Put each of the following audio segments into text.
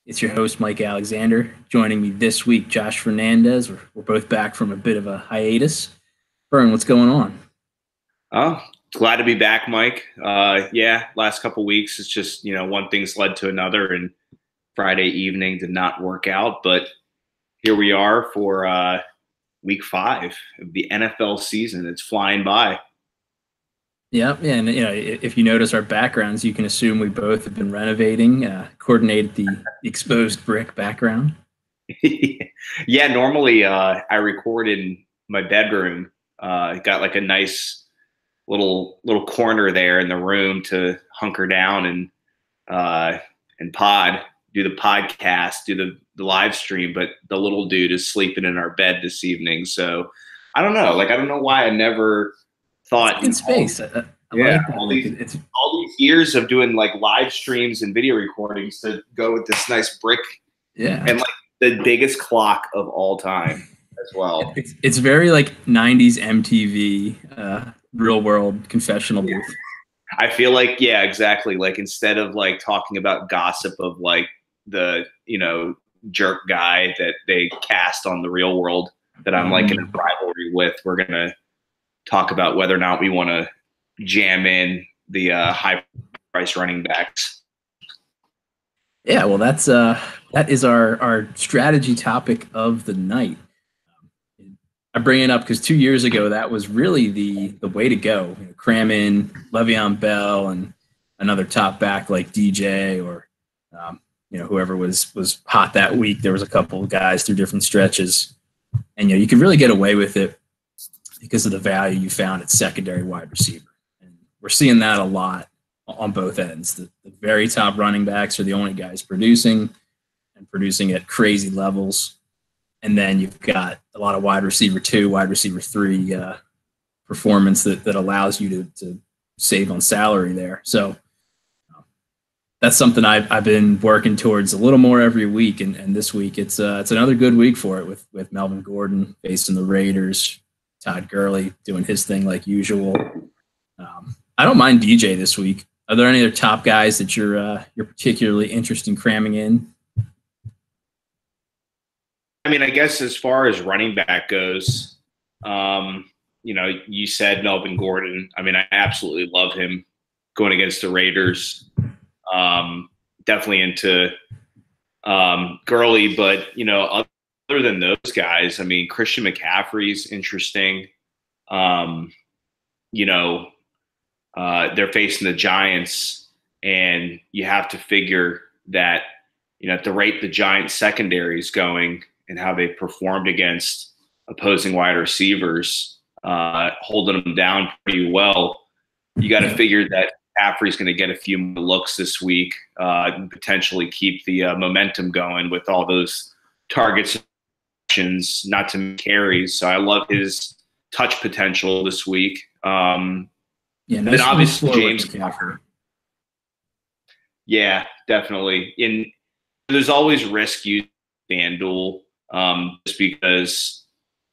It's your host, Mike Alexander. Joining me this week, Josh Fernandez. We're both back from a bit of a hiatus. Vern, what's going on? Oh, glad to be back, Mike. Yeah, last couple weeks, it's just, one thing's led to another, and Friday evening did not work out. But here we are for week 5 of the NFL season. It's flying by. Yeah, and if you notice our backgrounds, you can assume we both have been renovating, coordinated the exposed brick background. Yeah, normally I record in my bedroom. Got like a nice little corner there in the room to hunker down and do the podcast, do the live stream. But the little dude is sleeping in our bed this evening, so I don't know. I don't know why I never thought in space. All these years of doing live streams and video recordings to go with this nice brick, and the biggest clock of all time as well. It's very 90s MTV real world confessional booth. I feel exactly. Instead of talking about gossip of the jerk guy that they cast on The Real World that I'm in a rivalry with, we're gonna talk about whether or not we want to jam in the high price running backs. Yeah, well, that is our strategy topic of the night. I bring it up because 2 years ago that was really the way to go. Cram in Le'Veon Bell and another top back like DJ or whoever was hot that week. There was a couple of guys through different stretches, and you could really get away with it because of the value you found at secondary wide receiver. And we're seeing that a lot on both ends. The very top running backs are the only guys producing at crazy levels. And then you've got a lot of wide receiver 2, wide receiver 3 performance that allows you to save on salary there. So that's something I've been working towards a little more every week. And this week it's another good week for it with Melvin Gordon facing the Raiders, Todd Gurley doing his thing like usual. I don't mind DJ this week. Are there any other top guys that you're particularly interested in cramming in? I mean, I guess as far as running back goes, you said Melvin Gordon. I mean, I absolutely love him going against the Raiders. Definitely into Gurley, but other than those guys, I mean, Christian McCaffrey's interesting. They're facing the Giants, and you have to figure that, at the rate the Giants secondary is going and how they performed against opposing wide receivers, holding them down pretty well, you got to figure that McCaffrey's going to get a few more looks this week, and potentially keep the momentum going with all those targets, not to carries. So I love his touch potential this week. And then obviously James Conner. Yeah, definitely. And there's always risk using FanDuel, just because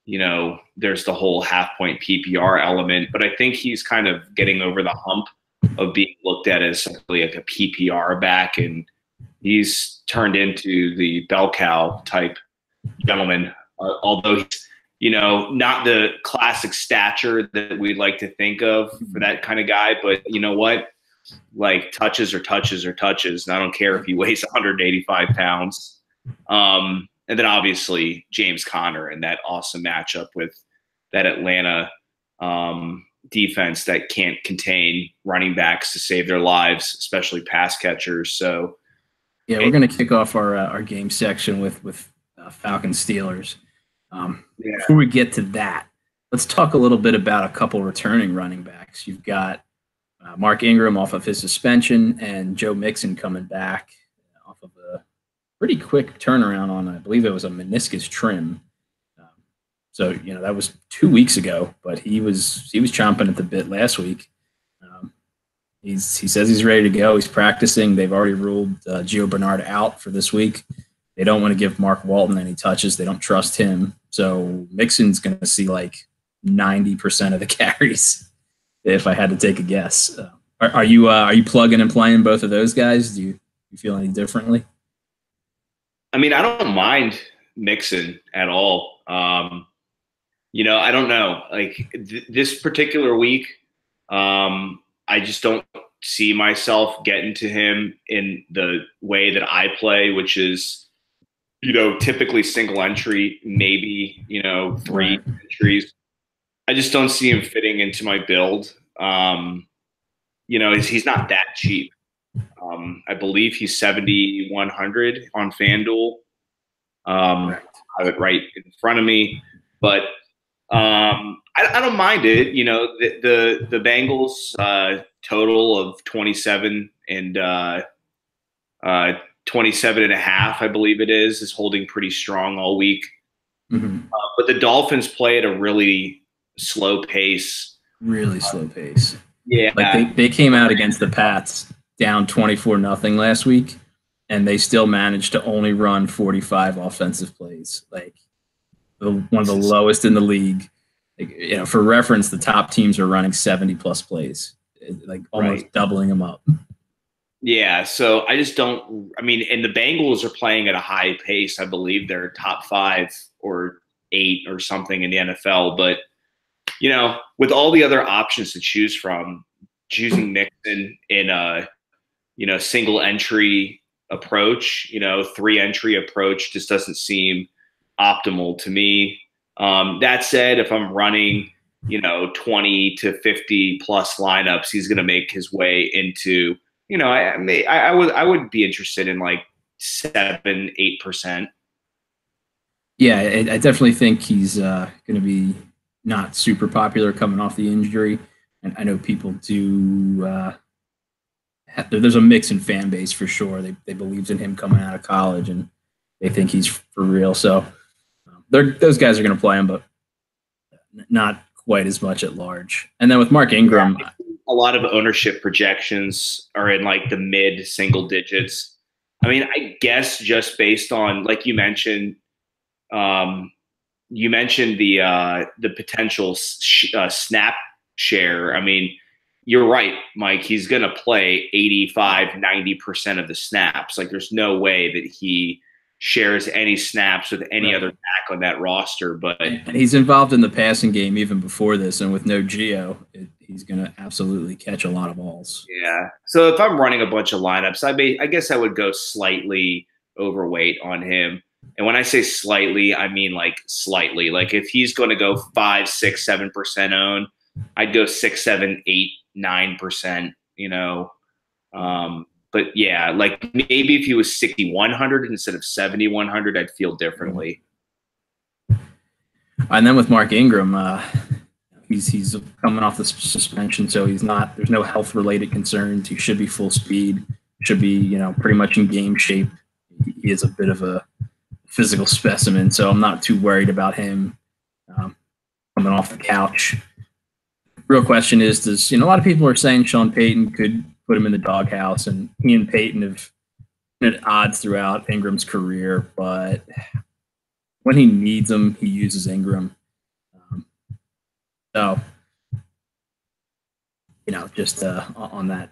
there's the whole half-point PPR element. But I think he's kind of getting over the hump of being looked at as simply like a PPR back, and he's turned into the bell cow type gentleman. Although he's not the classic stature that we'd like to think of for that kind of guy, but you know what? Touches are touches are touches, and I don't care if he weighs 185 pounds. And then obviously James Conner and that awesome matchup with that Atlanta defense that can't contain running backs to save their lives, especially pass catchers. So yeah, we're going to kick off our game section with Falcons Steelers. Before we get to that, let's talk a little bit about a couple returning running backs. You've got Mark Ingram off of his suspension and Joe Mixon coming back off of a pretty quick turnaround on, I believe it was a meniscus trim. So that was 2 weeks ago, but he was chomping at the bit last week. He says he's ready to go. He's practicing. They've already ruled Gio Bernard out for this week. They don't want to give Mark Walton any touches. They don't trust him. So Mixon's going to see 90% of the carries, if I had to take a guess. Are you plugging and playing both of those guys? Do you You feel any differently? I mean, I don't mind Mixon at all. I don't know. Like this particular week, I just don't see myself getting to him in the way that I play, which is, typically single entry, maybe, three entries. I just don't see him fitting into my build. He's not that cheap. I believe he's 7,100 on FanDuel. I have it right in front of me, but I don't mind it. The Bengals total of 27 and 27 and a half, I believe it is holding pretty strong all week. Mm-hmm. But the Dolphins play at a really slow pace. Really slow pace. Yeah. Like they came out against the Pats down 24-0 last week, and they still managed to only run 45 offensive plays. Like one of the lowest in the league. Like, for reference, the top teams are running 70+ plays, like almost doubling them up. Yeah, so I just don't – I mean, and the Bengals are playing at a high pace. I believe they're top 5 or 8 or something in the NFL. But, with all the other options to choose from, choosing Mixon in a, single entry approach, 3-entry approach just doesn't seem optimal to me. That said, if I'm running, 20 to 50+ lineups, he's going to make his way into – I would be interested in like 7-8%. Yeah, I definitely think he's going to be not super popular coming off the injury, and I know people do. There's a Mixon fan base for sure. They believe in him coming out of college, and they think he's for real. So those guys are going to play him, but not quite as much at large. And then with Mark Ingram. Yeah, a lot of ownership projections are in like the mid single digits. I mean, I guess just based on, like you mentioned the potential snap share. I mean, you're right, Mike. He's going to play 85-90% of the snaps. Like, there's no way that he shares any snaps with any other back on that roster. But and he's involved in the passing game even before this, and with no Geo, he's going to absolutely catch a lot of balls. Yeah. So if I'm running a bunch of lineups, I guess I would go slightly overweight on him. And when I say slightly, I mean like slightly. Like if he's going to go 5, 6, 7% own, I'd go 6, 7, 8, 9%. But yeah, like maybe if he was 6,100 instead of 7,100, I'd feel differently. And then with Mark Ingram, he's coming off the suspension, so there's no health related concerns. He should be full speed, should be, pretty much in game shape. He is a bit of a physical specimen, so I'm not too worried about him coming off the couch. Real question is, a lot of people are saying Sean Payton could put him in the doghouse, and he and Payton have been at odds throughout Ingram's career, but when he needs him, he uses Ingram. So, just on that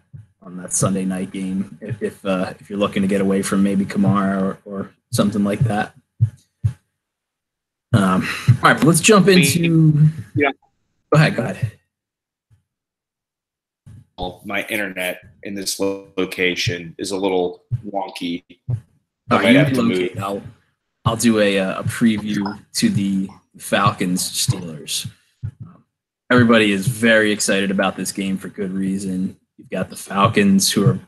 Sunday night game, if you're looking to get away from maybe Kamara or something like that. All right, but let's jump into. Yeah. Go ahead. My internet in this location is a little wonky. I might have to move. I'll do a preview to the Falcons Steelers. Everybody is very excited about this game for good reason. You've got the Falcons, who are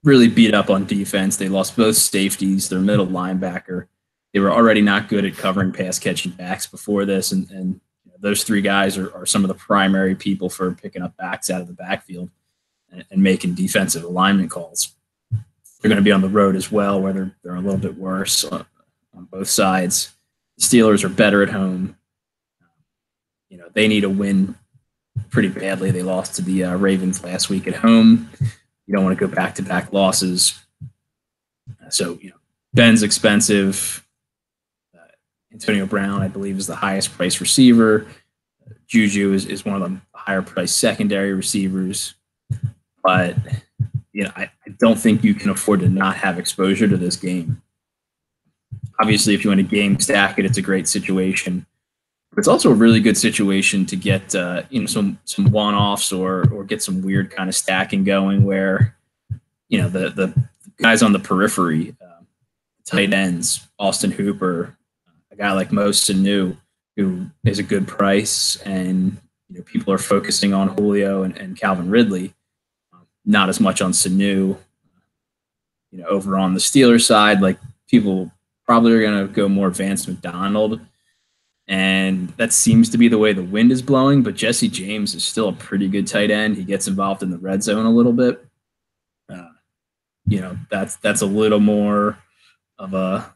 really beat up on defense. They lost both safeties, their middle linebacker. They were already not good at covering pass-catching backs before this, and those three guys are some of the primary people for picking up backs out of the backfield and making defensive alignment calls. They're going to be on the road as well, where they're a little bit worse on both sides. The Steelers are better at home. They need a win pretty badly. They lost to the Ravens last week at home. You don't want to go back-to-back losses. So, Ben's expensive. Antonio Brown, I believe, is the highest priced receiver. Juju is one of the higher priced secondary receivers. But I don't think you can afford to not have exposure to this game. Obviously, if you want to game stack it, it's a great situation. But it's also a really good situation to get some one offs or get some weird kind of stacking going where the guys on the periphery, tight ends, Austin Hooper, a guy like Mo Sanu, who is a good price, and people are focusing on Julio and Calvin Ridley, not as much on Sanu. Over on the Steelers side, like people probably are going to go more Vance McDonald, and that seems to be the way the wind is blowing. But Jesse James is still a pretty good tight end. He gets involved in the red zone a little bit. That's a little more of a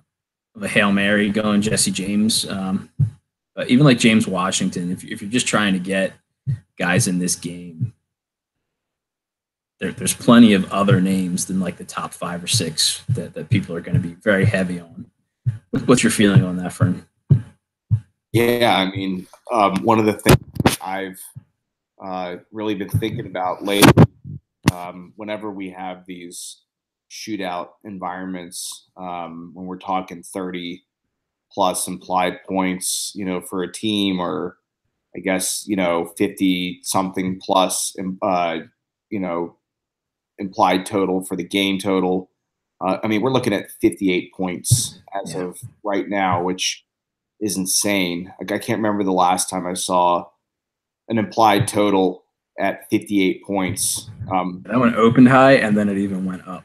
Hail Mary going Jesse James. But even like James Washington, if you're just trying to get guys in this game, there's plenty of other names than like the top 5 or 6 that people are going to be very heavy on. What's your feeling on that, Fern? Yeah, I mean, one of the things I've really been thinking about lately, whenever we have these shootout environments, when we're talking 30 plus implied points, for a team, or I guess, 50 something plus, implied total for the game total. I mean, we're looking at 58 points as of right now, which is insane. Like, I can't remember the last time I saw an implied total at 58 points. That one opened high and then it even went up.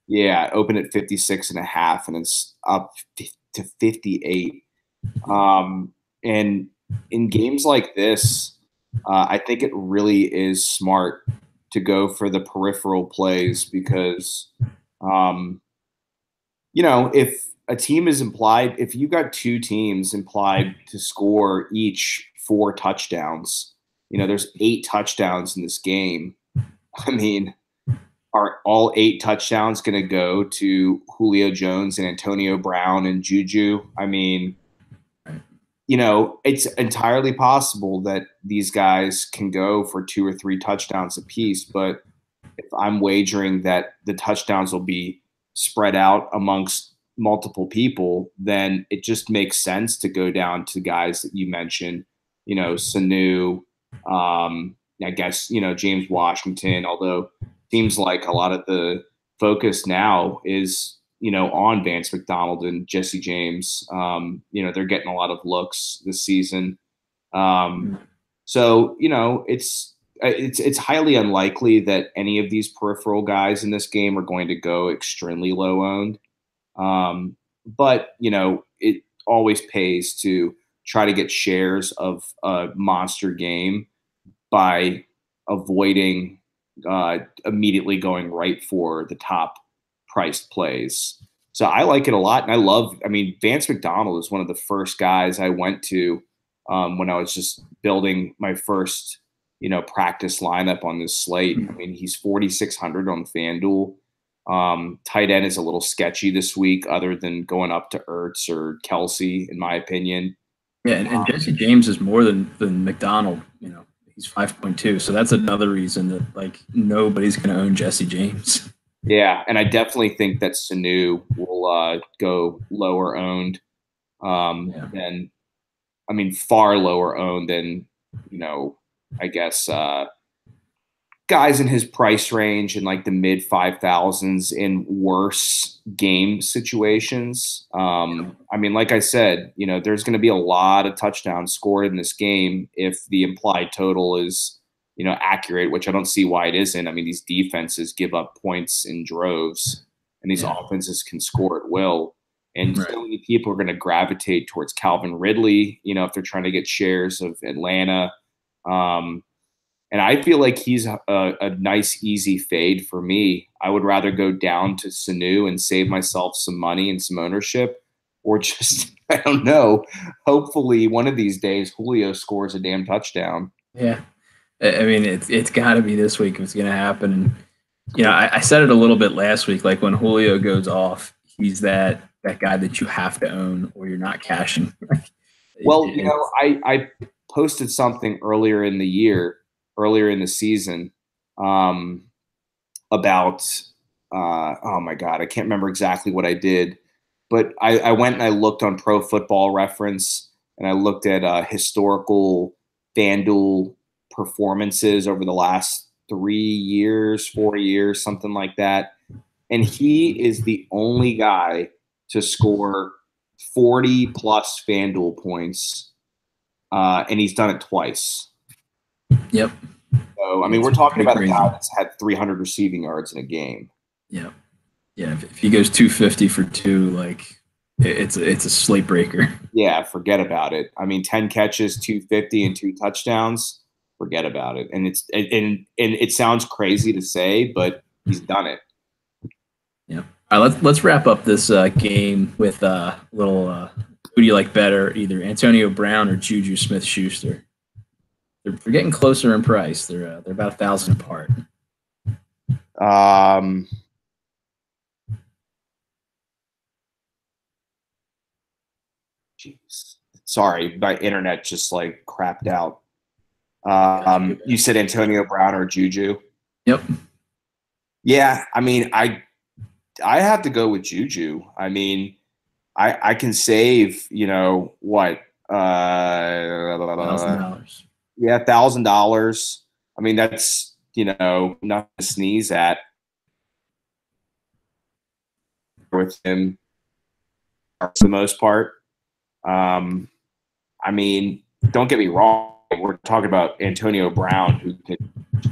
Yeah, it opened at 56.5 and it's up to 58. And in games like this, I think it really is smart to go for the peripheral plays because, if a team is implied, if you got 2 teams implied to score each 4 touchdowns, there's 8 touchdowns in this game. I mean, are all 8 touchdowns going to go to Julio Jones and Antonio Brown and Juju? I mean, it's entirely possible that these guys can go for 2 or 3 touchdowns apiece. But if I'm wagering that the touchdowns will be spread out amongst multiple people, then it just makes sense to go down to guys that you mentioned, Sanu, I guess, James Washington, although it seems like a lot of the focus now is, on Vance McDonald and Jesse James. They're getting a lot of looks this season. So, it's highly unlikely that any of these peripheral guys in this game are going to go extremely low owned. But, it always pays to try to get shares of a monster game by avoiding immediately going right for the top priced plays. So I like it a lot. And Vance McDonald is one of the first guys I went to when I was just building my first, practice lineup on this slate. I mean, he's 4,600 on FanDuel. Tight end is a little sketchy this week, other than going up to Ertz or Kelsey, in my opinion. Yeah, and Jesse James is more than McDonald. He's 5.2, so that's another reason that like nobody's going to own Jesse James. Yeah, and I definitely think that Sanu will go lower owned than, far lower owned than, I guess guys in his price range in like the mid 5,000s in worse game situations. Like I said, there's going to be a lot of touchdowns scored in this game if the implied total is, accurate, which I don't see why it isn't. I mean, these defenses give up points in droves, and these offenses can score at will. And so many people are going to gravitate towards Calvin Ridley, if they're trying to get shares of Atlanta. And I feel like he's a nice, easy fade for me. I would rather go down to Sanu and save myself some money and some ownership, or just, I don't know, hopefully one of these days Julio scores a damn touchdown. Yeah. I mean, it's got to be this week if it's going to happen. And, I said it a little bit last week, like when Julio goes off, he's that guy that you have to own or you're not cashing. Well, I posted something earlier in the season about oh my God, I can't remember exactly what I did, but I went and I looked on Pro Football Reference and I looked at historical FanDuel performances over the last 3 years, 4 years, something like that. And he is the only guy to score 40 plus FanDuel points, and he's done it twice. Yep. So, I mean, we're talking about a guy that's had 300 receiving yards in a game. Yeah. Yeah. If he goes 250 for 2, like it's a slate breaker. Yeah, forget about it. I mean, 10 catches, 250, and 2 touchdowns. Forget about it. And it sounds crazy to say, but he's done it. Yeah. All right, let's wrap up this game with a little. Who do you like better, either Antonio Brown or Juju Smith-Schuster? They're getting closer in price. They're about $1,000 apart. Jeez. Sorry, my internet just like crapped out. You said Antonio Brown or Juju? Yep. Yeah, I mean, I have to go with Juju. I mean, I can save, what? $1,000. Yeah, $1,000. I mean, that's, nothing to sneeze at with him for the most part. I mean, don't get me wrong. We're talking about Antonio Brown, who can,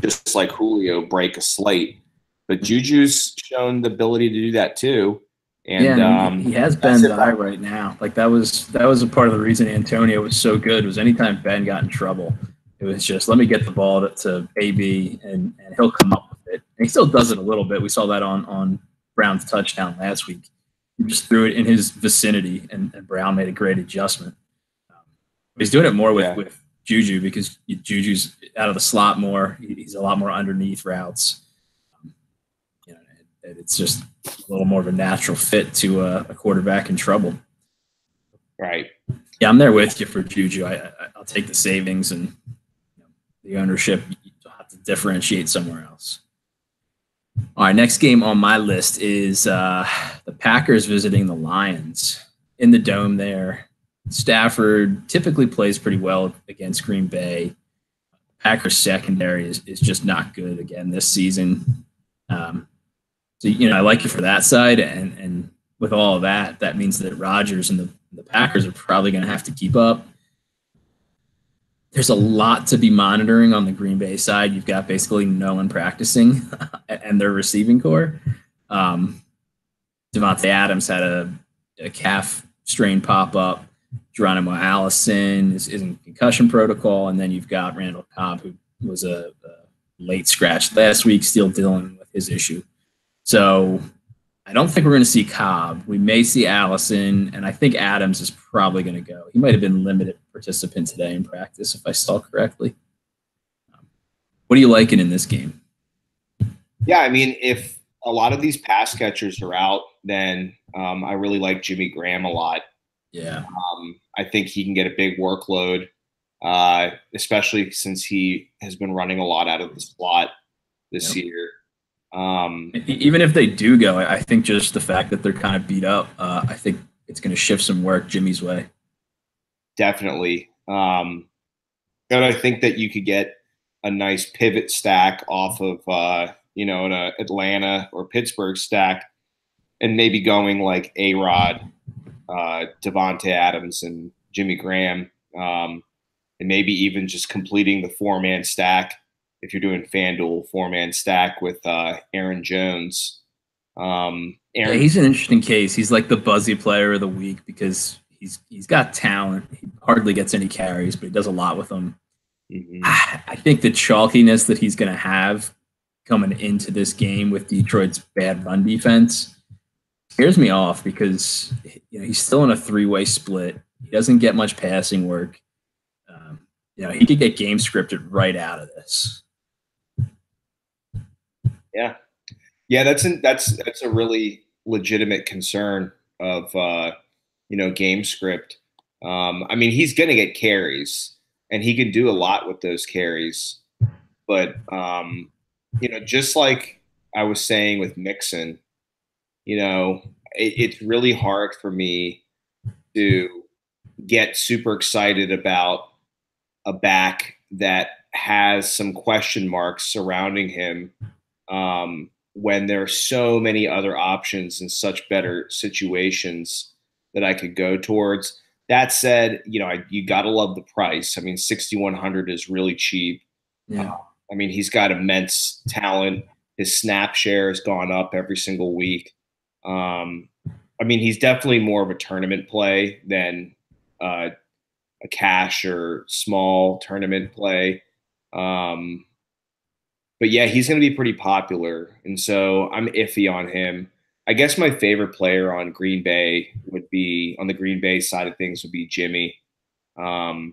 just like Julio, break a slate. But Juju's shown the ability to do that too. And yeah, he has Ben's eye right now. Like that was a part of the reason Antonio was so good, was anytime Ben got in trouble, it was just, let me get the ball to AB and he'll come up with it. And he still does it a little bit. We saw that on Brown's touchdown last week. He just threw it in his vicinity, and Brown made a great adjustment. He's doing it more with Juju, because Juju's out of the slot more. He's a lot more underneath routes. It's just a little more of a natural fit to a quarterback in trouble. Right. Yeah, I'm there with you for Juju. I'll take the savings, and the ownership, you'll have to differentiate somewhere else. All right, next game on my list is the Packers visiting the Lions in the Dome there. Stafford typically plays pretty well against Green Bay. Packers secondary is just not good again this season. So, I like you for that side. And with all of that, that means that Rodgers and the Packers are probably going to have to keep up. There's a lot to be monitoring on the Green Bay side. You've got basically no one practicing and their receiving core. Devontae Adams had a calf strain pop up. Geronimo Allison is in concussion protocol. And then you've got Randall Cobb, who was a late scratch last week, still dealing with his issue. So I don't think we're going to see Cobb. We may see Allison, and I think Adams is probably going to go. He might have been limited participant today in practice, if I saw correctly. What are you liking in this game? Yeah, I mean, if a lot of these pass catchers are out, then I really like Jimmy Graham a lot. Yeah. I think he can get a big workload, especially since he has been running a lot out of the slot this year. Even if they do go, I think just the fact that they're kind of beat up, I think it's going to shift some work Jimmy's way. Definitely. And I think that you could get a nice pivot stack off of, an Atlanta or Pittsburgh stack, and maybe going like A-Rod, Devontae Adams, and Jimmy Graham, and maybe even just completing the 4-man stack. If you're doing FanDuel 4-man stack with Aaron Jones. He's an interesting case. He's like the buzzy player of the week because he's got talent. He hardly gets any carries, but he does a lot with them. Mm-hmm. I think the chalkiness that he's going to have coming into this game with Detroit's bad run defense scares me off, because he's still in a 3-way split. He doesn't get much passing work. He could get game scripted right out of this. Yeah, that's a really legitimate concern of game script. I mean, he's going to get carries, and he can do a lot with those carries. But just like I was saying with Mixon, you know, it's really hard for me to get super excited about a back that has some question marks surrounding him when there are so many other options in such better situations that I could go towards. That said, you know, you got to love the price. I mean, 6,100 is really cheap. Yeah. I mean, he's got immense talent. His snap share has gone up every single week. I mean, he's definitely more of a tournament play than a cash or small tournament play. But yeah, he's going to be pretty popular. And so I'm iffy on him. I guess my favorite player on Green Bay would be, on the Green Bay side of things, would be Jimmy. Yeah.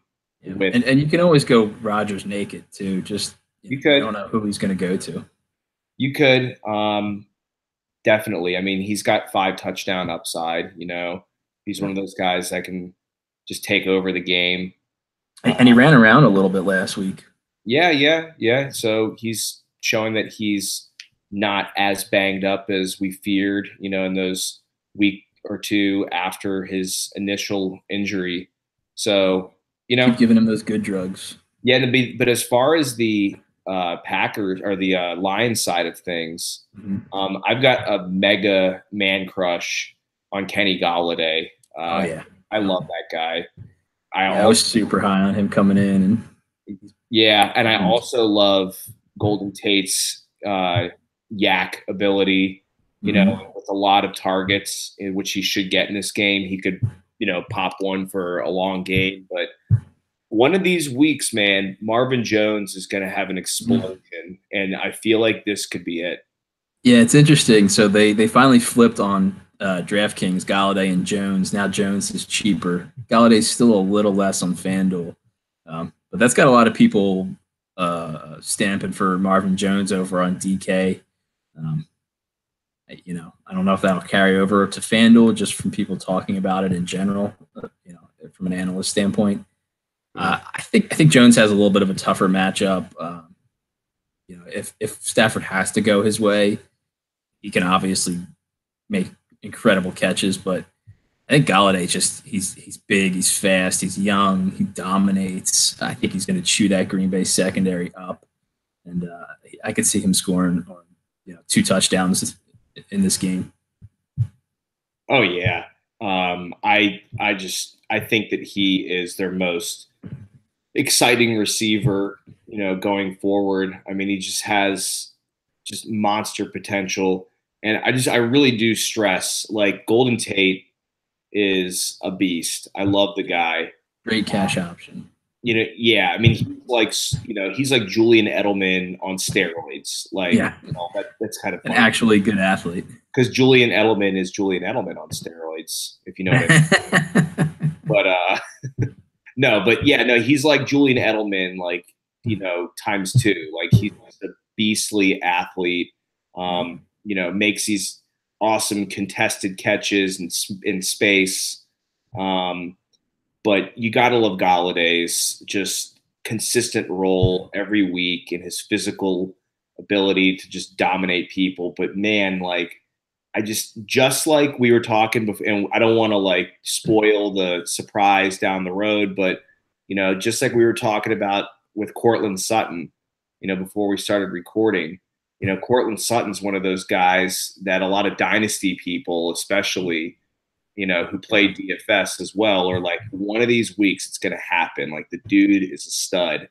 And you can always go Rodgers naked too. Just you could. You don't know who he's going to go to. You could. Definitely. I mean, he's got 5 touchdown upside. You know, he's one of those guys that can just take over the game. And he ran around a little bit last week. Yeah. So he's showing that he's not as banged up as we feared, you know, in those week or two after his initial injury. So, you know, keep giving him those good drugs. Yeah, but as far as the Packers or the Lions side of things, I've got a mega man crush on Kenny Golladay. Oh yeah, I love that guy. I was super high on him coming in, and I also love Golden Tate's yak ability. You know, with a lot of targets, in which he should get in this game, he could, you know, pop one for a long game, but one of these weeks, man, Marvin Jones is going to have an explosion, and I feel like this could be it. Yeah, it's interesting. So they finally flipped on DraftKings, Golladay and Jones. Now Jones is cheaper. Galladay's still a little less on FanDuel, but that's got a lot of people stamping for Marvin Jones over on DK. You know, I don't know if that'll carry over to FanDuel just from people talking about it in general. You know, from an analyst standpoint. I think Jones has a little bit of a tougher matchup. You know, if Stafford has to go his way, he can obviously make incredible catches. But I think Golladay he's big, he's fast, he's young, he dominates. I think he's going to chew that Green Bay secondary up, and I could see him scoring 2 touchdowns in this game. Oh yeah, I think that he is their most exciting receiver, you know, going forward. I mean, he just has monster potential. And I really do stress, like, Golden Tate is a beast. I love the guy. Great cash option. You know, yeah. I mean, he's like Julian Edelman on steroids. Like, yeah. You know, that's kind of an actually good athlete. Because Julian Edelman is Julian Edelman on steroids, if you know what I mean. But no, but yeah, no, he's like Julian Edelman, like, you know, times 2. Like, he's a beastly athlete. You know, makes these awesome contested catches in space. But you got to love Galladay's just consistent role every week and his physical ability to just dominate people. But man, like, I just like we were talking before, and I don't want to like spoil the surprise down the road, but, you know, just like we were talking about with Courtland Sutton, you know, before we started recording, you know, Courtland Sutton's one of those guys that a lot of dynasty people, especially, you know, who play DFS as well, are like, one of these weeks it's going to happen. Like, the dude is a stud.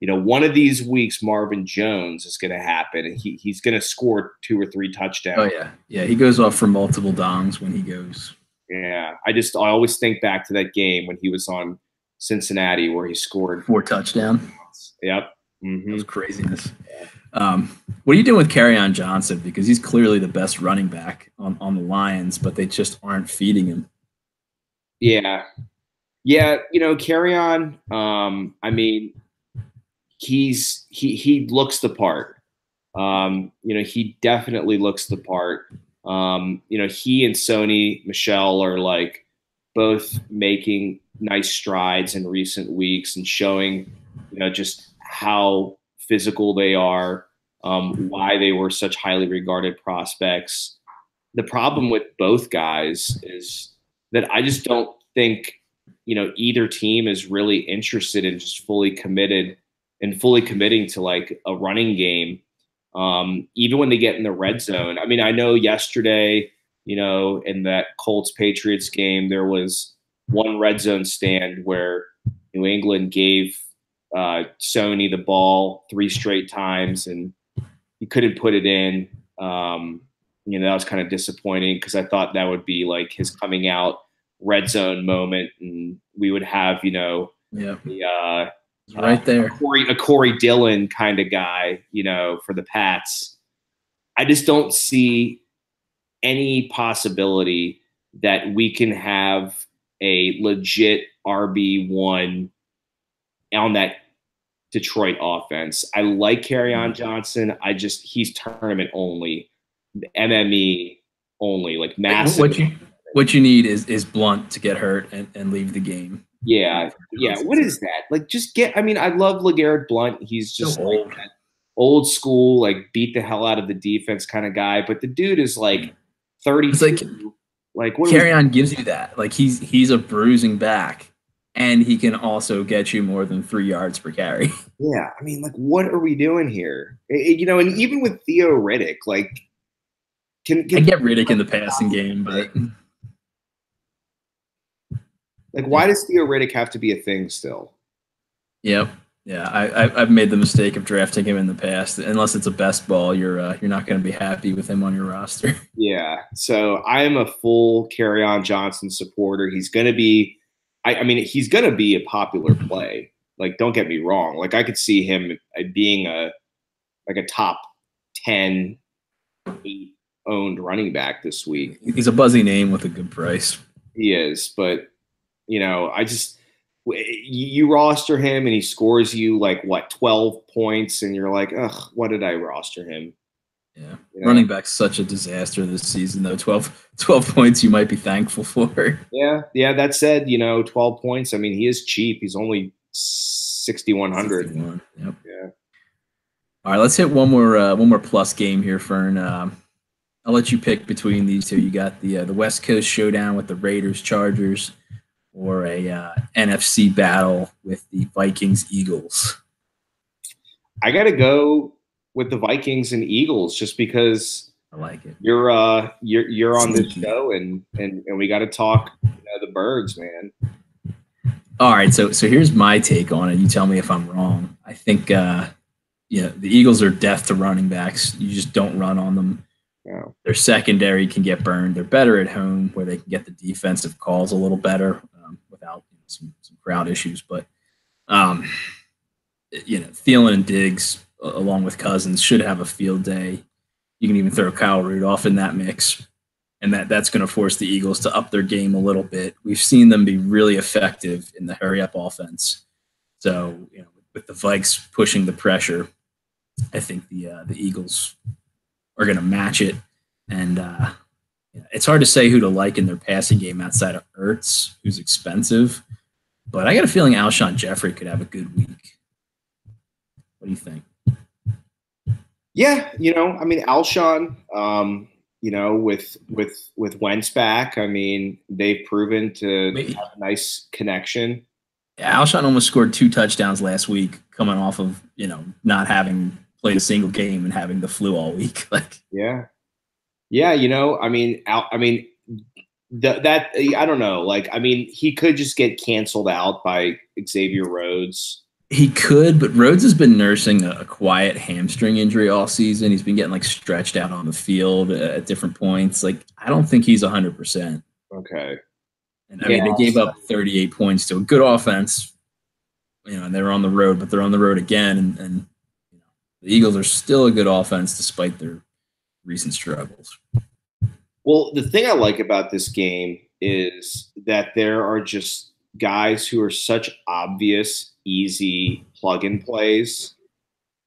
You know, one of these weeks Marvin Jones is going to happen, and he's going to score 2 or 3 touchdowns. Oh yeah, he goes off for multiple dongs when he goes. Yeah, I always think back to that game when he was on Cincinnati where he scored 4 touchdowns. Yep, That was craziness. What are you doing with Kerryon Johnson? Because he's clearly the best running back on the Lions, but they just aren't feeding him. Yeah, you know, Kerryon. I mean, he looks the part. You know, he definitely looks the part. You know, he and Sony Michel are like both making nice strides in recent weeks and showing, you know, just how physical they are. why they were such highly regarded prospects. The problem with both guys is that I just don't think, either team is really interested in just fully committing to like a running game. Even when they get in the red zone. I mean, I know yesterday, in that Colts Patriots game, there was one red zone stand where New England gave Sony the ball 3 straight times and he couldn't put it in. That was kind of disappointing because I thought that would be like his coming out red zone moment, and we would have, right there, a Corey Dillon kind of guy, for the Pats. I just don't see any possibility that we can have a legit RB1 on that Detroit offense. I like Kerryon Johnson. He's tournament only, MME only, like massive. What you need is Blunt to get hurt and leave the game. Yeah. What is that? Like, I love LeGarrette Blunt. He's just so like that old school, like beat the hell out of the defense kind of guy. But the dude is like 32. It's like Kerryon gives you that. Like he's a bruising back, and he can also get you more than 3 yards per carry. Yeah, I mean, like, what are we doing here? And even with Theo Riddick, like, I get Riddick in the passing game, but like, why does Theo Riddick have to be a thing still? Yep. Yeah, I've made the mistake of drafting him in the past. Unless it's a best ball, you're not going to be happy with him on your roster. Yeah, so I am a full Kerryon Johnson supporter. He's going to be, he's going to be a popular play. Like, don't get me wrong. Like, I could see him being a top 10, 8 owned running back this week. He's a buzzy name with a good price. He is, but you roster him and he scores you like 12 points, and you're like, ugh, what did I roster him? Yeah, running back's such a disaster this season, though. 12 points you might be thankful for. Yeah. That said, 12 points. I mean, he is cheap. He's only 6,100. Yep. Yeah. All right, let's hit one more plus game here, Fern. I'll let you pick between these two. You got the West Coast showdown with the Raiders Chargers, or a NFC battle with the Vikings Eagles. I got to go with the Vikings and Eagles just because I like it. You're on this show and we got to talk the birds, man. All right, so here's my take on it. You tell me if I'm wrong. I think the Eagles are death to running backs. You just don't run on them. No. Their secondary can get burned. They're better at home where they can get the defensive calls a little better without some crowd issues. But Thielen and Diggs along with Cousins should have a field day. You can even throw Kyle Rudolph in that mix, and that's going to force the Eagles to up their game a little bit. We've seen them be really effective in the hurry-up offense. So, with the Vikes pushing the pressure, I think the Eagles are going to match it. And it's hard to say who to like in their passing game outside of Ertz, who's expensive. But I got a feeling Alshon Jeffrey could have a good week. What do you think? Yeah, Alshon, with Wentz back, they've proven to have a nice connection. Yeah, Alshon almost scored 2 touchdowns last week, coming off of not having played a single game and having the flu all week. Yeah, I don't know. He could just get canceled out by Xavier Rhodes. He could, but Rhodes has been nursing a quiet hamstring injury all season. He's been getting stretched out on the field at different points. I don't think he's 100%. Okay. And they gave up 38 points to a good offense, and they were on the road, but they're on the road again. And the Eagles are still a good offense despite their recent struggles. Well, the thing I like about this game is that there are just guys who are such obvious, easy plug-in plays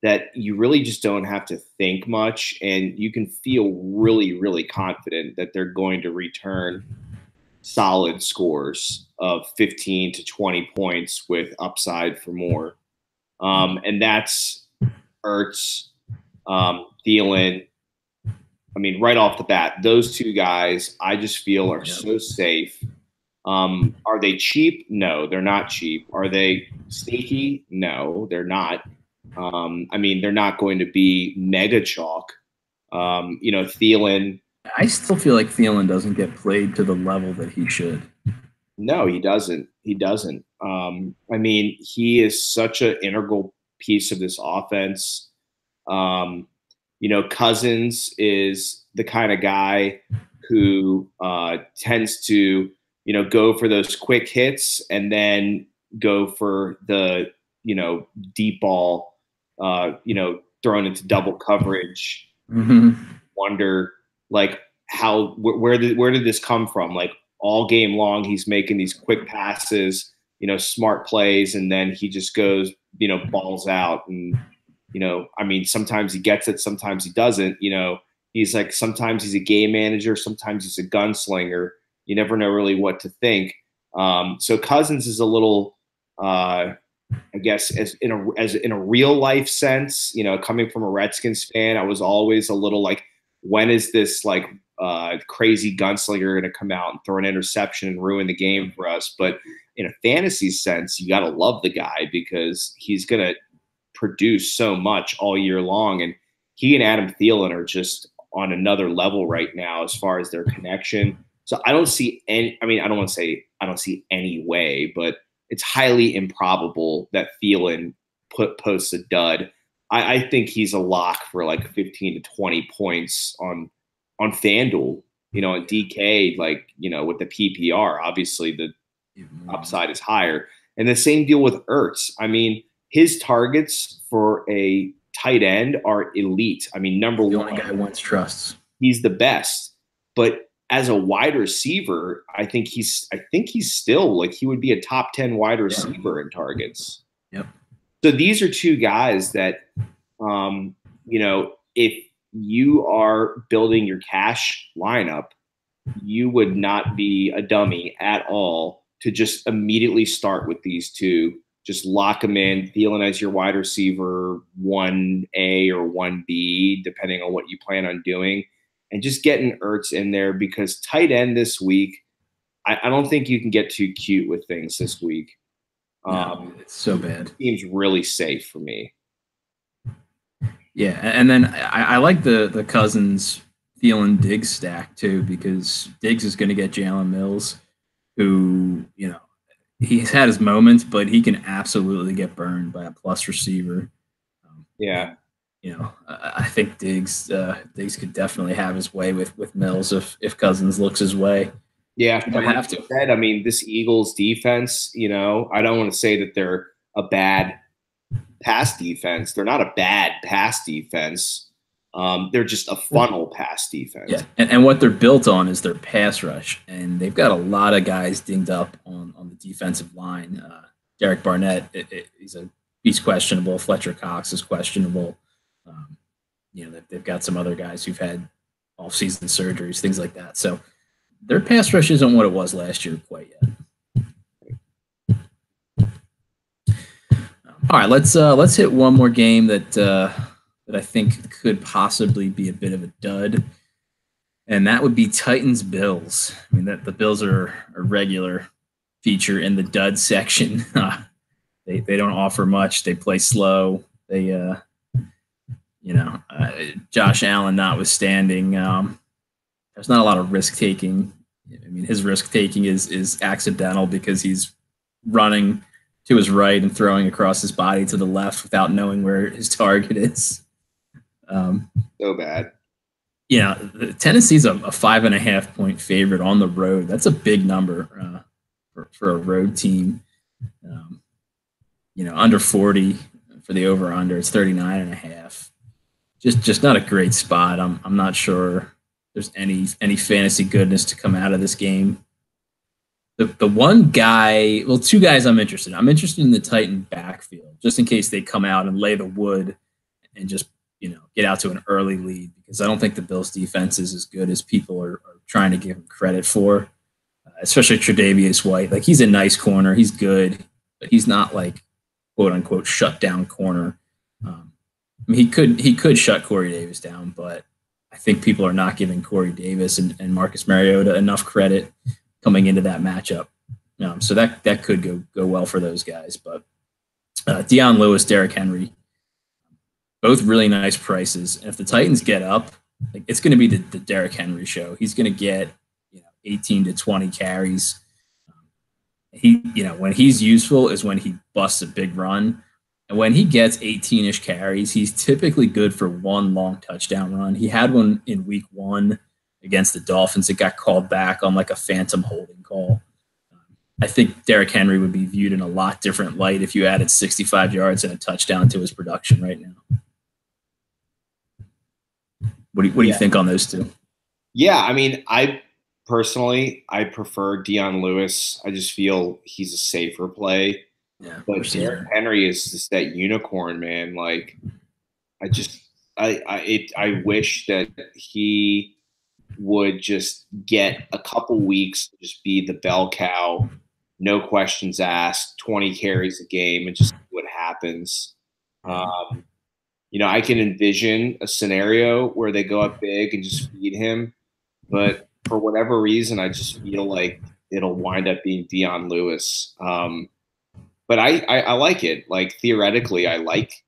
that you really just don't have to think much, and you can feel really, really confident that they're going to return solid scores of 15 to 20 points with upside for more. And that's Ertz, Thielen. I mean, right off the bat, those two guys I just feel are so safe. Are they cheap? No, they're not cheap. Are they sneaky? No, they're not. I mean, they're not going to be mega chalk. Thielen. I still feel like Thielen doesn't get played to the level that he should. No, he doesn't. He doesn't. I mean, he is such an integral piece of this offense. Cousins is the kind of guy who tends to, go for those quick hits and then go for the, deep ball, thrown into double coverage. Mm-hmm. Wonder like where did this come from? Like all game long, he's making these quick passes, smart plays, and then he just goes, balls out. And, I mean, sometimes he gets it, sometimes he doesn't. He's like, sometimes he's a game manager, sometimes he's a gunslinger. You never know really what to think. So Cousins is a little, I guess, as in a real life sense, coming from a Redskins fan, I was always a little like, when is this like crazy gunslinger going to come out and throw an interception and ruin the game for us? But in a fantasy sense, you got to love the guy because he's going to produce so much all year long. And he and Adam Thielen are just on another level right now as far as their connection. So I don't see any, I mean, I don't want to say I don't see any way, but it's highly improbable that Thielen posts a dud. I think he's a lock for like 15 to 20 points on FanDuel, and DK, like, with the PPR, obviously the upside is higher. And the same deal with Ertz. I mean, his targets for a tight end are elite. I mean, number one. The only guy Wentz trusts. He's the best. But as a wide receiver, I think he's still like he would be a top 10 wide receiver in targets. Yep. So these are two guys that, if you are building your cash lineup, you would not be a dummy at all to just immediately start with these two. Just lock them in, Thielen as your wide receiver 1A or 1B, depending on what you plan on doing, and just getting Ertz in there because tight end this week, I don't think you can get too cute with things this week. No, it's so bad. Seems really safe for me. Yeah, and then I like the Cousins Thielen Diggs stack too because Diggs is going to get Jalen Mills, who he's had his moments, but he can absolutely get burned by a plus receiver. I think Diggs could definitely have his way with Mills if Cousins looks his way. Yeah, you have to. I mean, this Eagles defense, I don't want to say that they're a bad pass defense. They're not a bad pass defense. They're just a funnel pass defense. Yeah, and what they're built on is their pass rush, and they've got a lot of guys dinged up on the defensive line. Derek Barnett, he's questionable. Fletcher Cox is questionable. They've got some other guys who've had off-season surgeries, things like that. So their pass rush isn't what it was last year quite yet. All right, let's hit one more game that I think could possibly be a bit of a dud, and that would be Titans-Bills. I mean, the Bills are a regular feature in the dud section. They don't offer much. They play slow. They Josh Allen notwithstanding, there's not a lot of risk taking. I mean, his risk taking is accidental because he's running to his right and throwing across his body to the left without knowing where his target is. So bad. Tennessee's a 5.5 point favorite on the road. That's a big number for a road team. Under 40 for the over under. It's 39.5. Just not a great spot. I'm not sure there's any fantasy goodness to come out of this game. The one guy, well, two guys I'm interested in. I'm interested in the Titan backfield, just in case they come out and lay the wood and just, get out to an early lead, because I don't think the Bills defense is as good as people are trying to give him credit for, especially Tre'Davious White. Like, he's a nice corner. He's good, but he's not like, quote unquote, shut down corner. mean, he could shut Corey Davis down, but I think people are not giving Corey Davis and Marcus Mariota enough credit coming into that matchup. So that could go well for those guys. But Dion Lewis, Derrick Henry, both really nice prices. And if the Titans get up, like, it's going to be the Derrick Henry show. He's going to get 18 to 20 carries. When he's useful is when he busts a big run. And when he gets 18-ish carries, he's typically good for one long touchdown run. He had one in week 1 against the Dolphins. It got called back on like a phantom holding call. I think Derrick Henry would be viewed in a lot different light if you added 65 yards and a touchdown to his production right now. What do you think on those two? Yeah, I mean, I prefer Dion Lewis. I just feel he's a safer play. Yeah, but Derrick Henry is just that unicorn, man. Like, I wish that he would just get a couple weeks to just be the bell cow, no questions asked, 20 carries a game, and just see what happens. I can envision a scenario where they go up big and just feed him, but for whatever reason, I just feel like it'll wind up being Dion Lewis. But I like it. Like, theoretically, I like.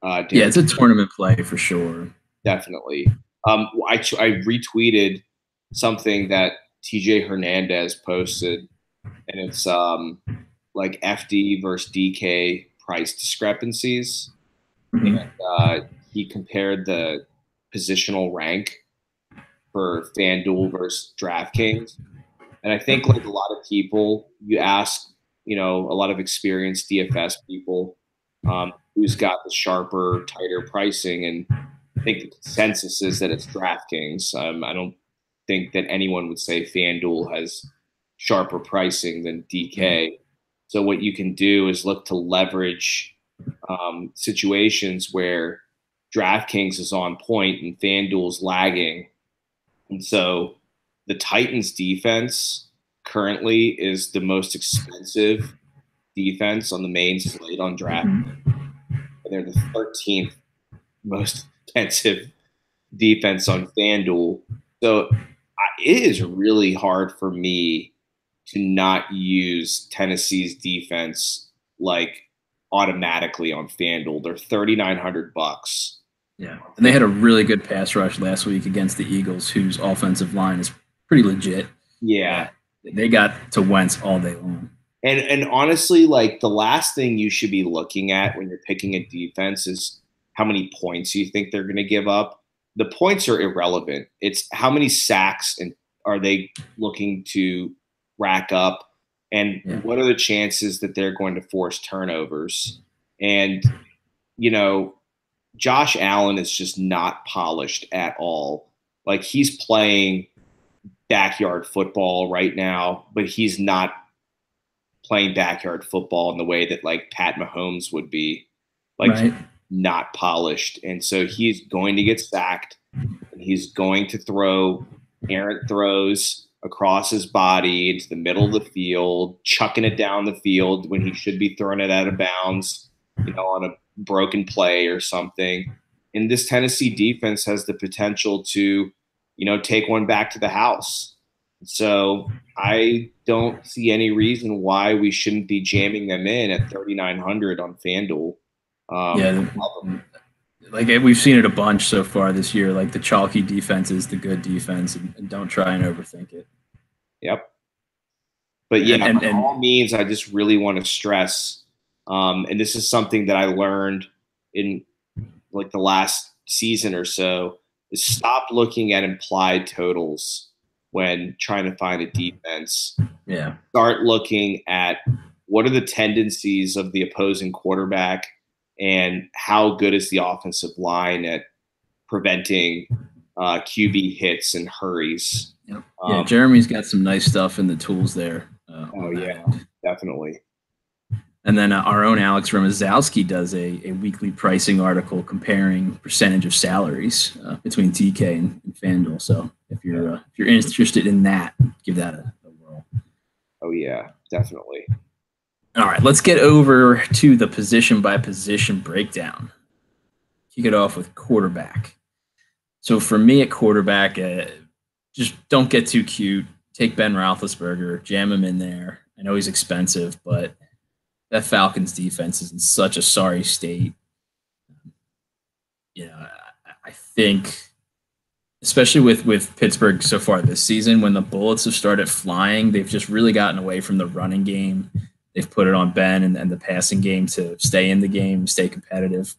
It's a tournament play for sure. Definitely. I retweeted something that TJ Hernandez posted, and it's like FD versus DK price discrepancies. Mm-hmm. And he compared the positional rank for FanDuel versus DraftKings. And I think, like, a lot of people, you ask, a lot of experienced DFS people who's got the sharper, tighter pricing, and I think the consensus is that it's DraftKings. I don't think that anyone would say FanDuel has sharper pricing than DK. So what you can do is look to leverage situations where DraftKings is on point and FanDuel's lagging. And so the Titans defense currently is the most expensive defense on the main slate on DraftKings. And they're the 13th most expensive defense on FanDuel. So it is really hard for me to not use Tennessee's defense like automatically on FanDuel. They're $3,900. Yeah, and they had a really good pass rush last week against the Eagles, whose offensive line is pretty legit. Yeah, they got to Wentz all day long. And honestly, like, the last thing you should be looking at when you're picking a defense is how many points you think they're going to give up. The points are irrelevant. It's how many sacks and are they looking to rack up, and what are the chances that they're going to force turnovers. And, Josh Allen is just not polished at all. Like, he's playing backyard football right now, but he's not playing backyard football in the way that, like, Pat Mahomes would be. Like, right. Not polished. And so he's going to get sacked, and he's going to throw errant throws across his body into the middle of the field, chucking it down the field when he should be throwing it out of bounds, on a broken play or something. And this Tennessee defense has the potential to, take one back to the house. So I don't see any reason why we shouldn't be jamming them in at 3,900 on FanDuel. Like, we've seen it a bunch so far this year. Like, the chalky defense is the good defense, and don't try and overthink it. Yep. But by all means, I just really want to stress, and this is something that I learned in, like, the last season or so, is stop looking at implied totals when trying to find a defense. Yeah. Start looking at what are the tendencies of the opposing quarterback and how good is the offensive line at preventing QB hits and hurries. Yep. Jeremy's got some nice stuff in the tools there. Definitely. And then our own Alex Romazowski does a weekly pricing article comparing percentage of salaries between TK and FanDuel. So if you're interested in that, give that a whirl. Oh yeah, definitely. All right, let's get over to the position by position breakdown. kick it off with quarterback. So for me at quarterback, just don't get too cute. Take Ben Roethlisberger, jam him in there. I know he's expensive, but that Falcons defense is in such a sorry state. I think, especially with Pittsburgh so far this season, when the bullets have started flying, they've just really gotten away from the running game. They've put it on Ben and the passing game to stay in the game, stay competitive.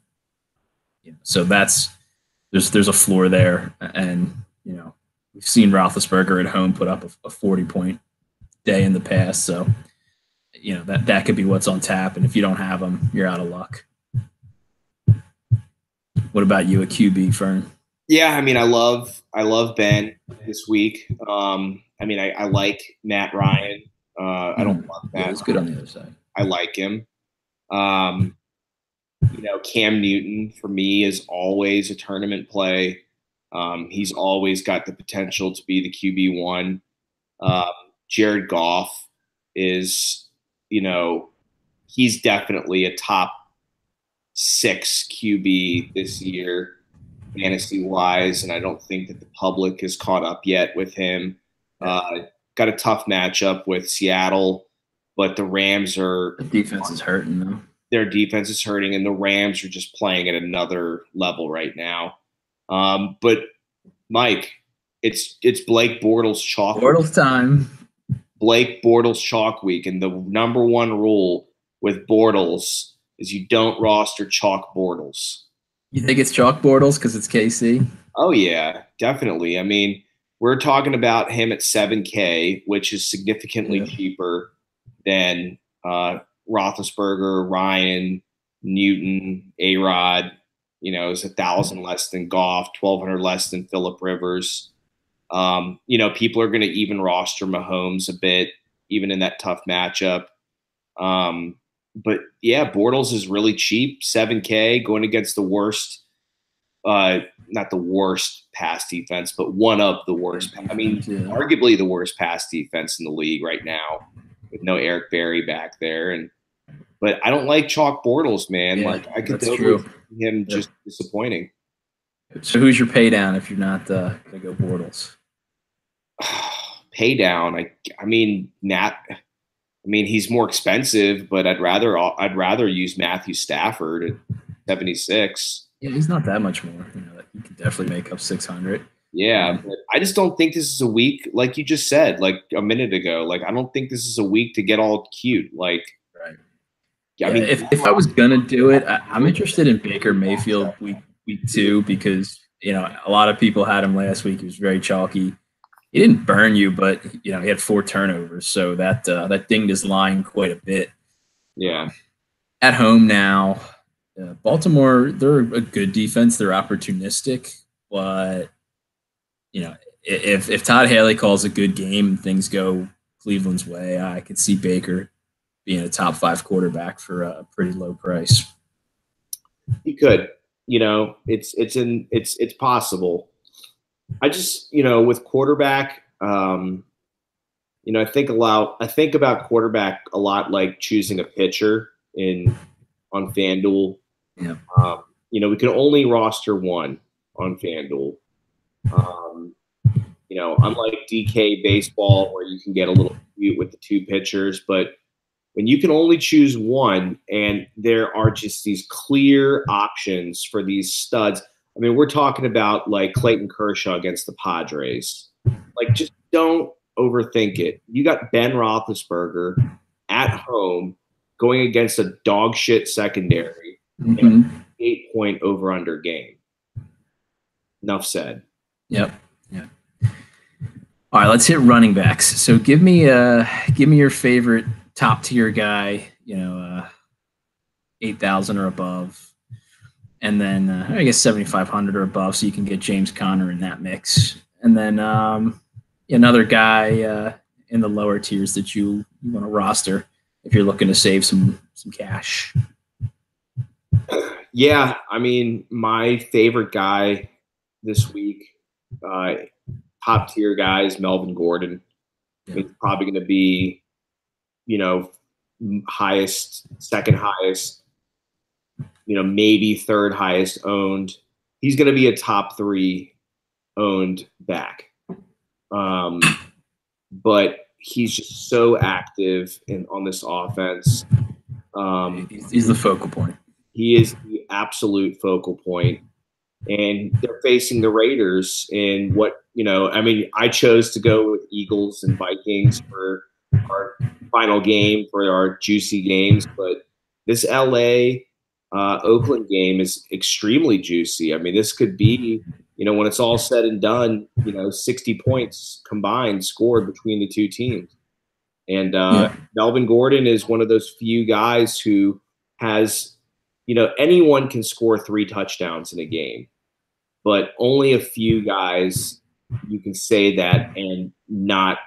So there's a floor there, and we've seen Roethlisberger at home put up a 40-point day in the past. So that could be what's on tap, and if you don't have them, you're out of luck. What about you, a QB, Fern? Yeah, I mean, I love Ben this week. I like Matt Ryan. I don't love Matt. Yeah, he's good on the other side. I like him. Cam Newton for me is always a tournament play. He's always got the potential to be the QB1. Jared Goff is, he's definitely a top 6 QB this year, fantasy wise, and I don't think that the public is caught up yet with him. Got a tough matchup with Seattle, but the Rams are. The defense is hurting though. Their defense is hurting, and the Rams are just playing at another level right now. But Mike, it's Blake Bortles chalk. Bortles time. Blake Bortles chalk week, and the number one rule with Bortles is you don't roster chalk Bortles. You think it's chalk Bortles because it's KC? Oh yeah, definitely. I mean, we're talking about him at $7K, which is significantly cheaper than Roethlisberger, Ryan, Newton, A-Rod. Is 1,000 less than Goff, 1,200 less than Phillip Rivers. People are going to even roster Mahomes a bit, even in that tough matchup. But yeah, Bortles is really cheap, $7K, going against the worst, not the worst pass defense, but one of the worst. I mean, arguably the worst pass defense in the league right now, with no Eric Berry back there. But I don't like chalk Bortles, man. Yeah, I could totally see him just disappointing. So who's your pay down if you're not going to go Bortles? Pay down. He's more expensive, but I'd rather use Matthew Stafford at 76. Yeah, he's not that much more. He could definitely make up 600. Yeah, but I just don't think this is a week, like you just said, like a minute ago. Like, I don't think this is a week to get all cute. Like, right. I mean, if I was gonna do it, I'm interested in Baker Mayfield week 2 because a lot of people had him last week. He was very chalky. He didn't burn you, but he had 4 turnovers, so that dinged his line quite a bit. Yeah. At home now, Baltimore, they're a good defense. They're opportunistic, but if Todd Haley calls a good game and things go Cleveland's way, I could see Baker being a top 5 quarterback for a pretty low price. He could. It's possible. I just, with quarterback, I think about quarterback a lot like choosing a pitcher on FanDuel. Yeah. We can only roster one on FanDuel. Unlike DK baseball where you can get a little cute with the 2 pitchers, but when you can only choose one and there are just these clear options for these studs. I mean, we're talking about like Clayton Kershaw against the Padres. Like, just don't overthink it. You got Ben Roethlisberger at home going against a dog shit secondary in an 8-point over-under game. Enough said. Yep. Yeah. All right, let's hit running backs. So give me your favorite top tier guy. 8,000 or above. And then I guess 7,500 or above, so you can get James Conner in that mix. And then another guy in the lower tiers that you want to roster if you're looking to save some cash. Yeah, I mean, my favorite guy this week, top tier guy, is Melvin Gordon. Yeah. He's probably going to be, second highest maybe third highest owned. He's going to be a top 3 owned back. But he's just so active on this offense. He's the focal point. He is the absolute focal point. And they're facing the Raiders in I chose to go with Eagles and Vikings for our final game, for our juicy games. But this LA Oakland game is extremely juicy. I mean, this could be, when it's all said and done, 60 points combined scored between the two teams. And Melvin Gordon is one of those few guys who has, anyone can score 3 touchdowns in a game, but only a few guys you can say that and not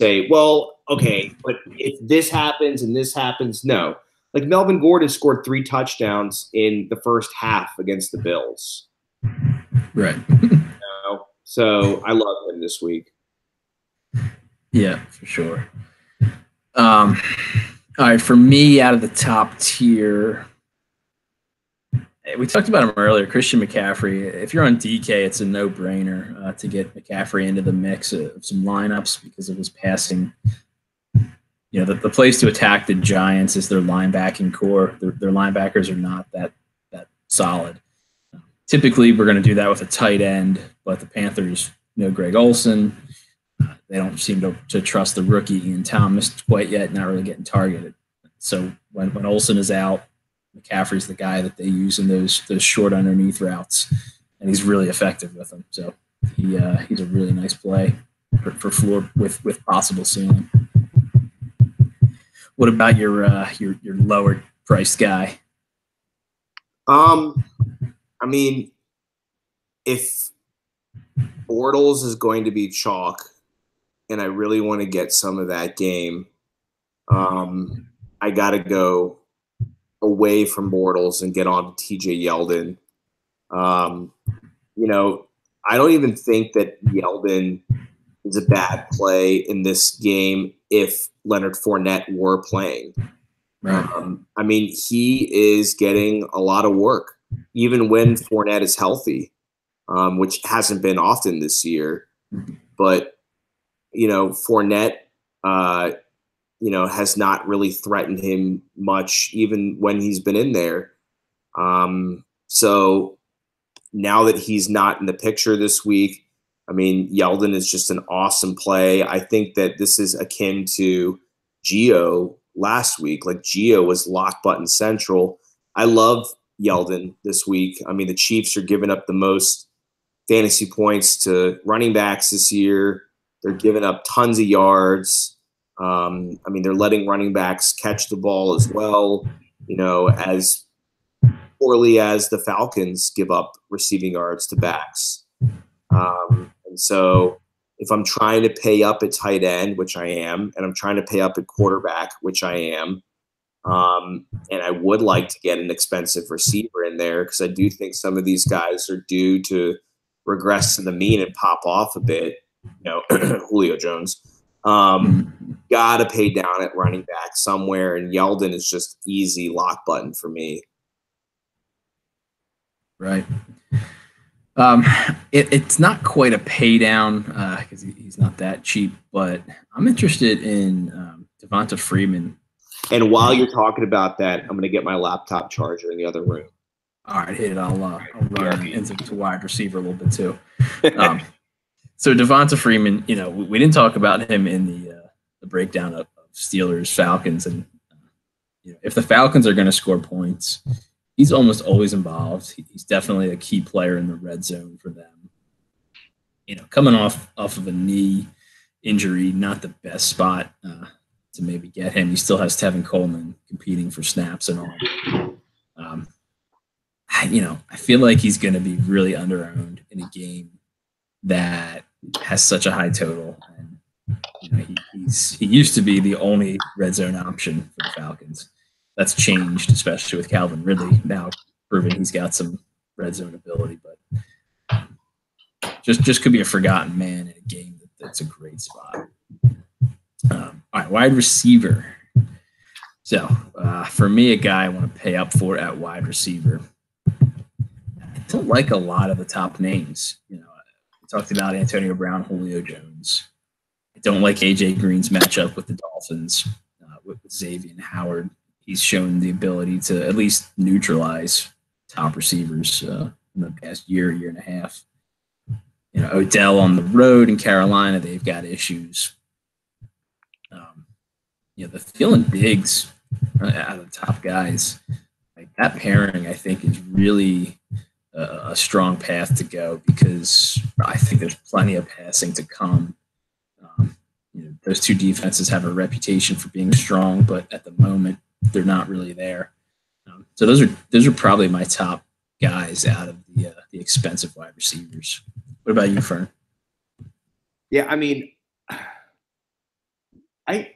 say, well, okay, but if this happens and this happens, no. Like Melvin Gordon scored 3 touchdowns in the first half against the Bills. Right. So I love him this week. Yeah, for sure. All right, for me, out of the top tier, we talked about him earlier, Christian McCaffrey. If you're on DK, it's a no-brainer to get McCaffrey into the mix of some lineups because of his passing. The place to attack the Giants is their linebacking core. Their linebackers are not that solid. Typically, we're going to do that with a tight end, but the Panthers know Greg Olsen. They don't seem to trust the rookie Ian Thomas quite yet, not really getting targeted. So when Olsen is out, McCaffrey's the guy that they use in those short underneath routes, and he's really effective with them. So he's a really nice play for floor with possible ceiling. What about your lower priced guy? I mean, if Bortles is going to be chalk, and I really want to get some of that game, I got to go away from Bortles and get on to TJ Yeldon. I don't even think that Yeldon is a bad play in this game if Leonard Fournette were playing. Right. I mean, he is getting a lot of work, even when Fournette is healthy, which hasn't been often this year. But, Fournette, has not really threatened him much, even when he's been in there. So now that he's not in the picture this week, I mean, Yeldon is just an awesome play. I think that this is akin to Gio last week. Like Gio was lock button central. I love Yeldon this week. I mean, the Chiefs are giving up the most fantasy points to running backs this year. They're giving up tons of yards. I mean, they're letting running backs catch the ball as well, as poorly as the Falcons give up receiving yards to backs. And so if I'm trying to pay up at tight end, which I am, and I'm trying to pay up at quarterback, which I am, and I would like to get an expensive receiver in there because I do think some of these guys are due to regress to the mean and pop off a bit, Julio Jones. Got to pay down at running back somewhere, and Yeldon is just easy lock button for me. Right. It's not quite a pay down because he's not that cheap, but I'm interested in Devonta Freeman. And while you're talking about that, I'm going to get my laptop charger in the other room. All right, hit it. I'll run into wide receiver a little bit too. So Devonta Freeman, we didn't talk about him in the breakdown of Steelers Falcons, and if the Falcons are going to score points, he's almost always involved. He's definitely a key player in the red zone for them. Coming off of a knee injury, not the best spot to maybe get him. He still has Tevin Coleman competing for snaps and all. I feel like he's going to be really underowned in a game that has such a high total. And he used to be the only red zone option for the Falcons. That's changed, especially with Calvin Ridley now proving he's got some red zone ability, but just could be a forgotten man in a game that's a great spot. All right, wide receiver. So For me, a guy I want to pay up for at wide receiver. I don't like a lot of the top names. We talked about Antonio Brown, Julio Jones. I don't like AJ Green's matchup with the Dolphins with Xavier Howard. He's shown the ability to at least neutralize top receivers in the past year and a half. Odell on the road in Carolina, they've got issues. The Thielen Diggs out of the top guys, like that pairing, I think is really a strong path to go because I think there's plenty of passing to come. Those two defenses have a reputation for being strong, but at the moment they're not really there. So those are probably my top guys out of the expensive wide receivers. What about you, Fern? Yeah, I mean, I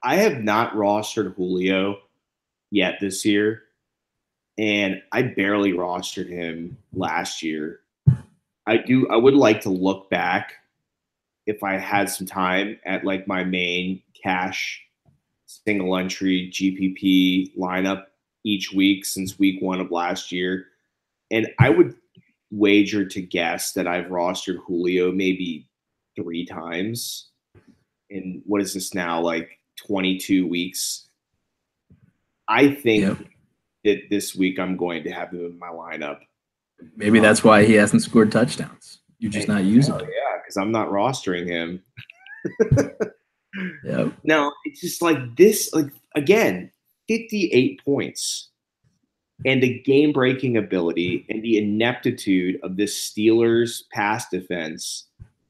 have not rostered Julio yet this year, and I barely rostered him last year. I would like to look back if I had some time at like my main cash single entry GPP lineup each week since week 1 of last year, and I would wager to guess that I've rostered Julio maybe 3 times. And what is this now, like 22 weeks? I think that this week I'm going to have him in my lineup. Maybe that's why he hasn't scored touchdowns. You're just not using him. Yeah, because I'm not rostering him. Yeah. No, it's just like this, like again, 58 points. And the game-breaking ability and the ineptitude of this Steelers pass defense,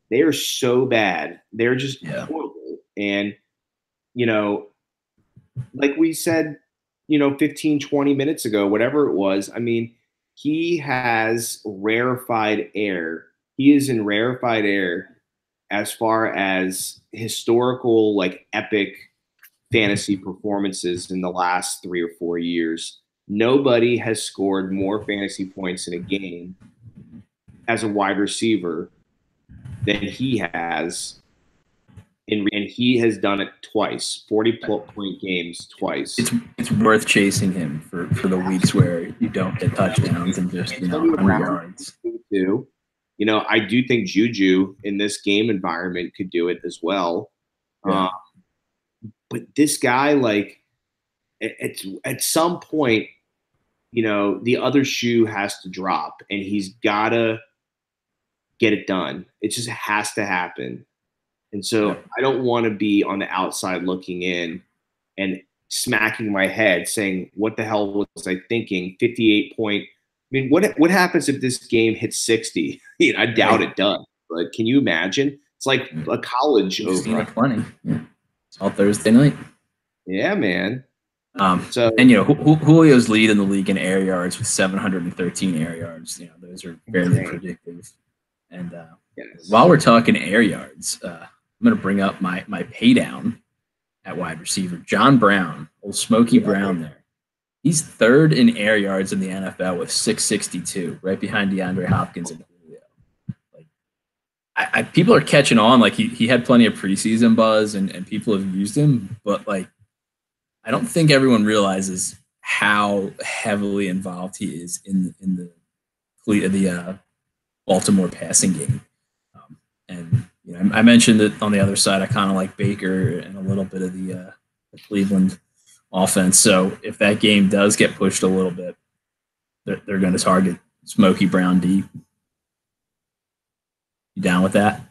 they are so bad. They're just horrible. And, like we said, 15, 20 minutes ago, whatever it was, I mean, he has rarefied air. He is in rarefied air as far as historical, like, epic fantasy performances in the last 3 or 4 years. Nobody has scored more fantasy points in a game as a wide receiver than he has. And he has done it twice, 40-point games twice. It's worth chasing him for the weeks where you don't get touchdowns and just 100 yards. I do think Juju in this game environment could do it as well. Yeah. But this guy, like, at some point, the other shoe has to drop, and he's got to get it done. It just has to happen. And so I don't want to be on the outside looking in and smacking my head saying, what the hell was I thinking? 58 point. I mean, what happens if this game hits 60? I doubt it does. But can you imagine? It's like a college over. Plenty. Yeah. It's all Thursday night. Yeah, man. Julio's lead in the league in air yards with 713 air yards. Those are fairly predictive. And while we're talking air yards, I'm going to bring up my pay down at wide receiver. John Brown, old Smokey Brown there. He's 3rd in air yards in the NFL with 662, right behind DeAndre Hopkins and Julio. Like, people are catching on. Like, he had plenty of preseason buzz, and people have used him, but like, I don't think everyone realizes how heavily involved he is in the Baltimore passing game. I mentioned that on the other side, I kind of like Baker and a little bit of the Cleveland offense. So if that game does get pushed a little bit, they're going to target Smokey Brown deep. You down with that?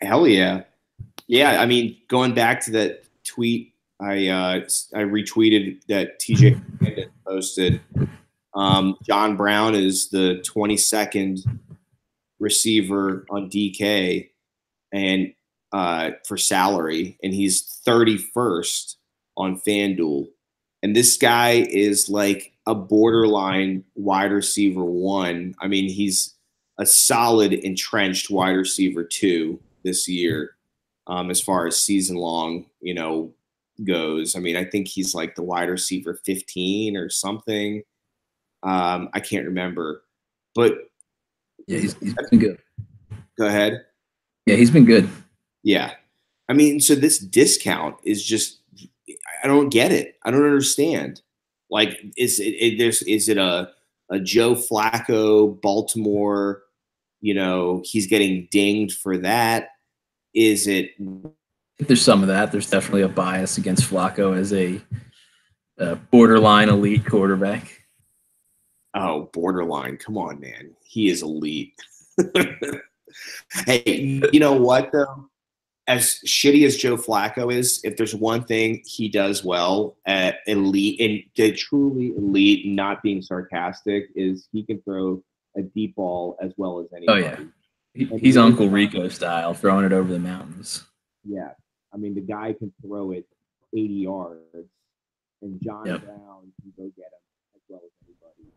Hell yeah. Yeah, I mean, going back to that tweet, I retweeted that TJ posted. John Brown is the 22nd receiver on DK and for salary, and he's 31st on FanDuel. And this guy is like a borderline wide receiver 1. I mean, he's a solid entrenched wide receiver 2 this year, as far as season long, goes. I mean, I think he's like the wide receiver 15 or something. I can't remember, but yeah, he's been good. Go ahead. Yeah, he's been good. Yeah. I mean, so this discount is just, I don't get it. I don't understand. Like, is it a Joe Flacco Baltimore? You know, he's getting dinged for that. Is it? There's some of that. There's definitely a bias against Flacco as a borderline elite quarterback. Oh, borderline. Come on, man. He is elite. Hey, you know what, though? As shitty as Joe Flacco is, if there's one thing he does well at elite and truly elite, not being sarcastic, is he can throw a deep ball as well as anybody. Oh, yeah. He's Uncle Rico style, throwing it over the mountains. Yeah. I mean, the guy can throw it 80 yards, and John Brown can go get him as well as anybody.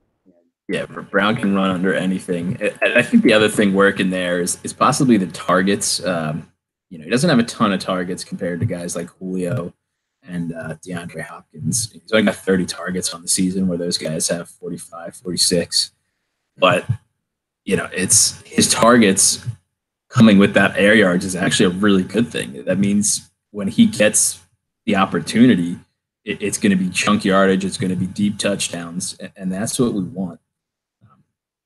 Yeah, Brown can run under anything. I think the other thing working there is possibly the targets. You know, he doesn't have a ton of targets compared to guys like Julio and DeAndre Hopkins. He's only got 30 targets on the season, where those guys have 45, 46. But, you know, it's his targets coming with that air yards is actually a really good thing. That means when he gets the opportunity, it's going to be chunk yardage, it's going to be deep touchdowns, and that's what we want.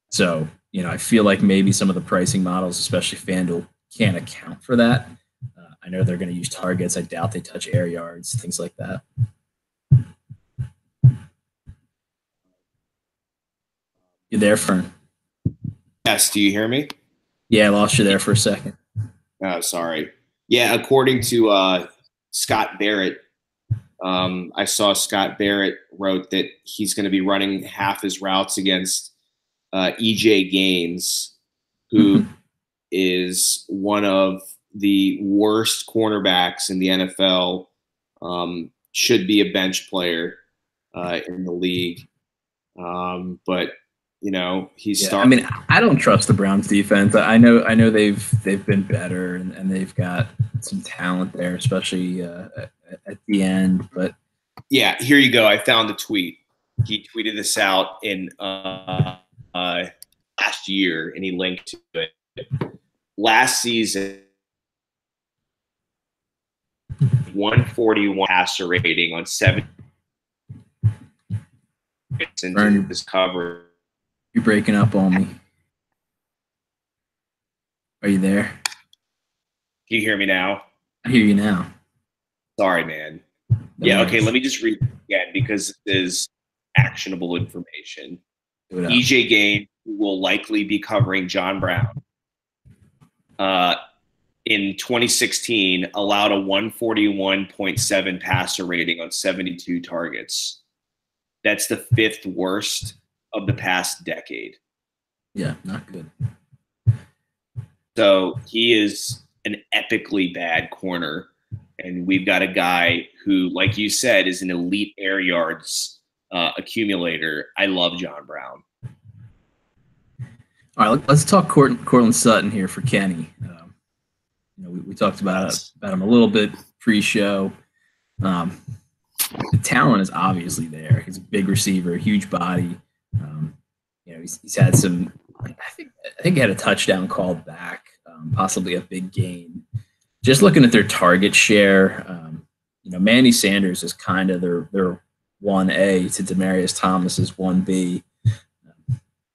So, you know, I feel like maybe some of the pricing models, especially FanDuel, can't account for that. I know they're going to use targets. I doubt they touch air yards, things like that. You there, Fern? Yes. Do you hear me? Yeah, I lost you there for a second. Oh, sorry. Yeah, according to Scott Barrett, I saw Scott Barrett wrote that he's going to be running half his routes against EJ Gaines, who is one of the worst cornerbacks in the NFL, should be a bench player in the league. But you know, he's starting. I mean, I don't trust the Browns defense. I know they've been better and they've got some talent there, especially at the end. But yeah, here you go. I found the tweet. He tweeted this out in last year, and he linked to it. Last season, 141 passer rating on 7 into this cover. You're breaking up on me. Are you there? Can you hear me now? I hear you now. Sorry, man. Yeah, okay, let me just read it again because it is actionable information. EJ Gaines will likely be covering John Brown. In 2016, allowed a 141.7 passer rating on 72 targets. That's the 5th worst of the past decade. Yeah, not good. So he is an epically bad corner. And we've got a guy who, like you said, is an elite air yards accumulator. I love John Brown. All right, let's talk Courtland Sutton here for Kenny. You know, we talked about him a little bit pre-show. The talent is obviously there. He's a big receiver, huge body. You know, he's had some. I think he had a touchdown called back, possibly a big gain. Just looking at their target share, you know, Manny Sanders is kind of their 1A to Demaryius Thomas's 1B.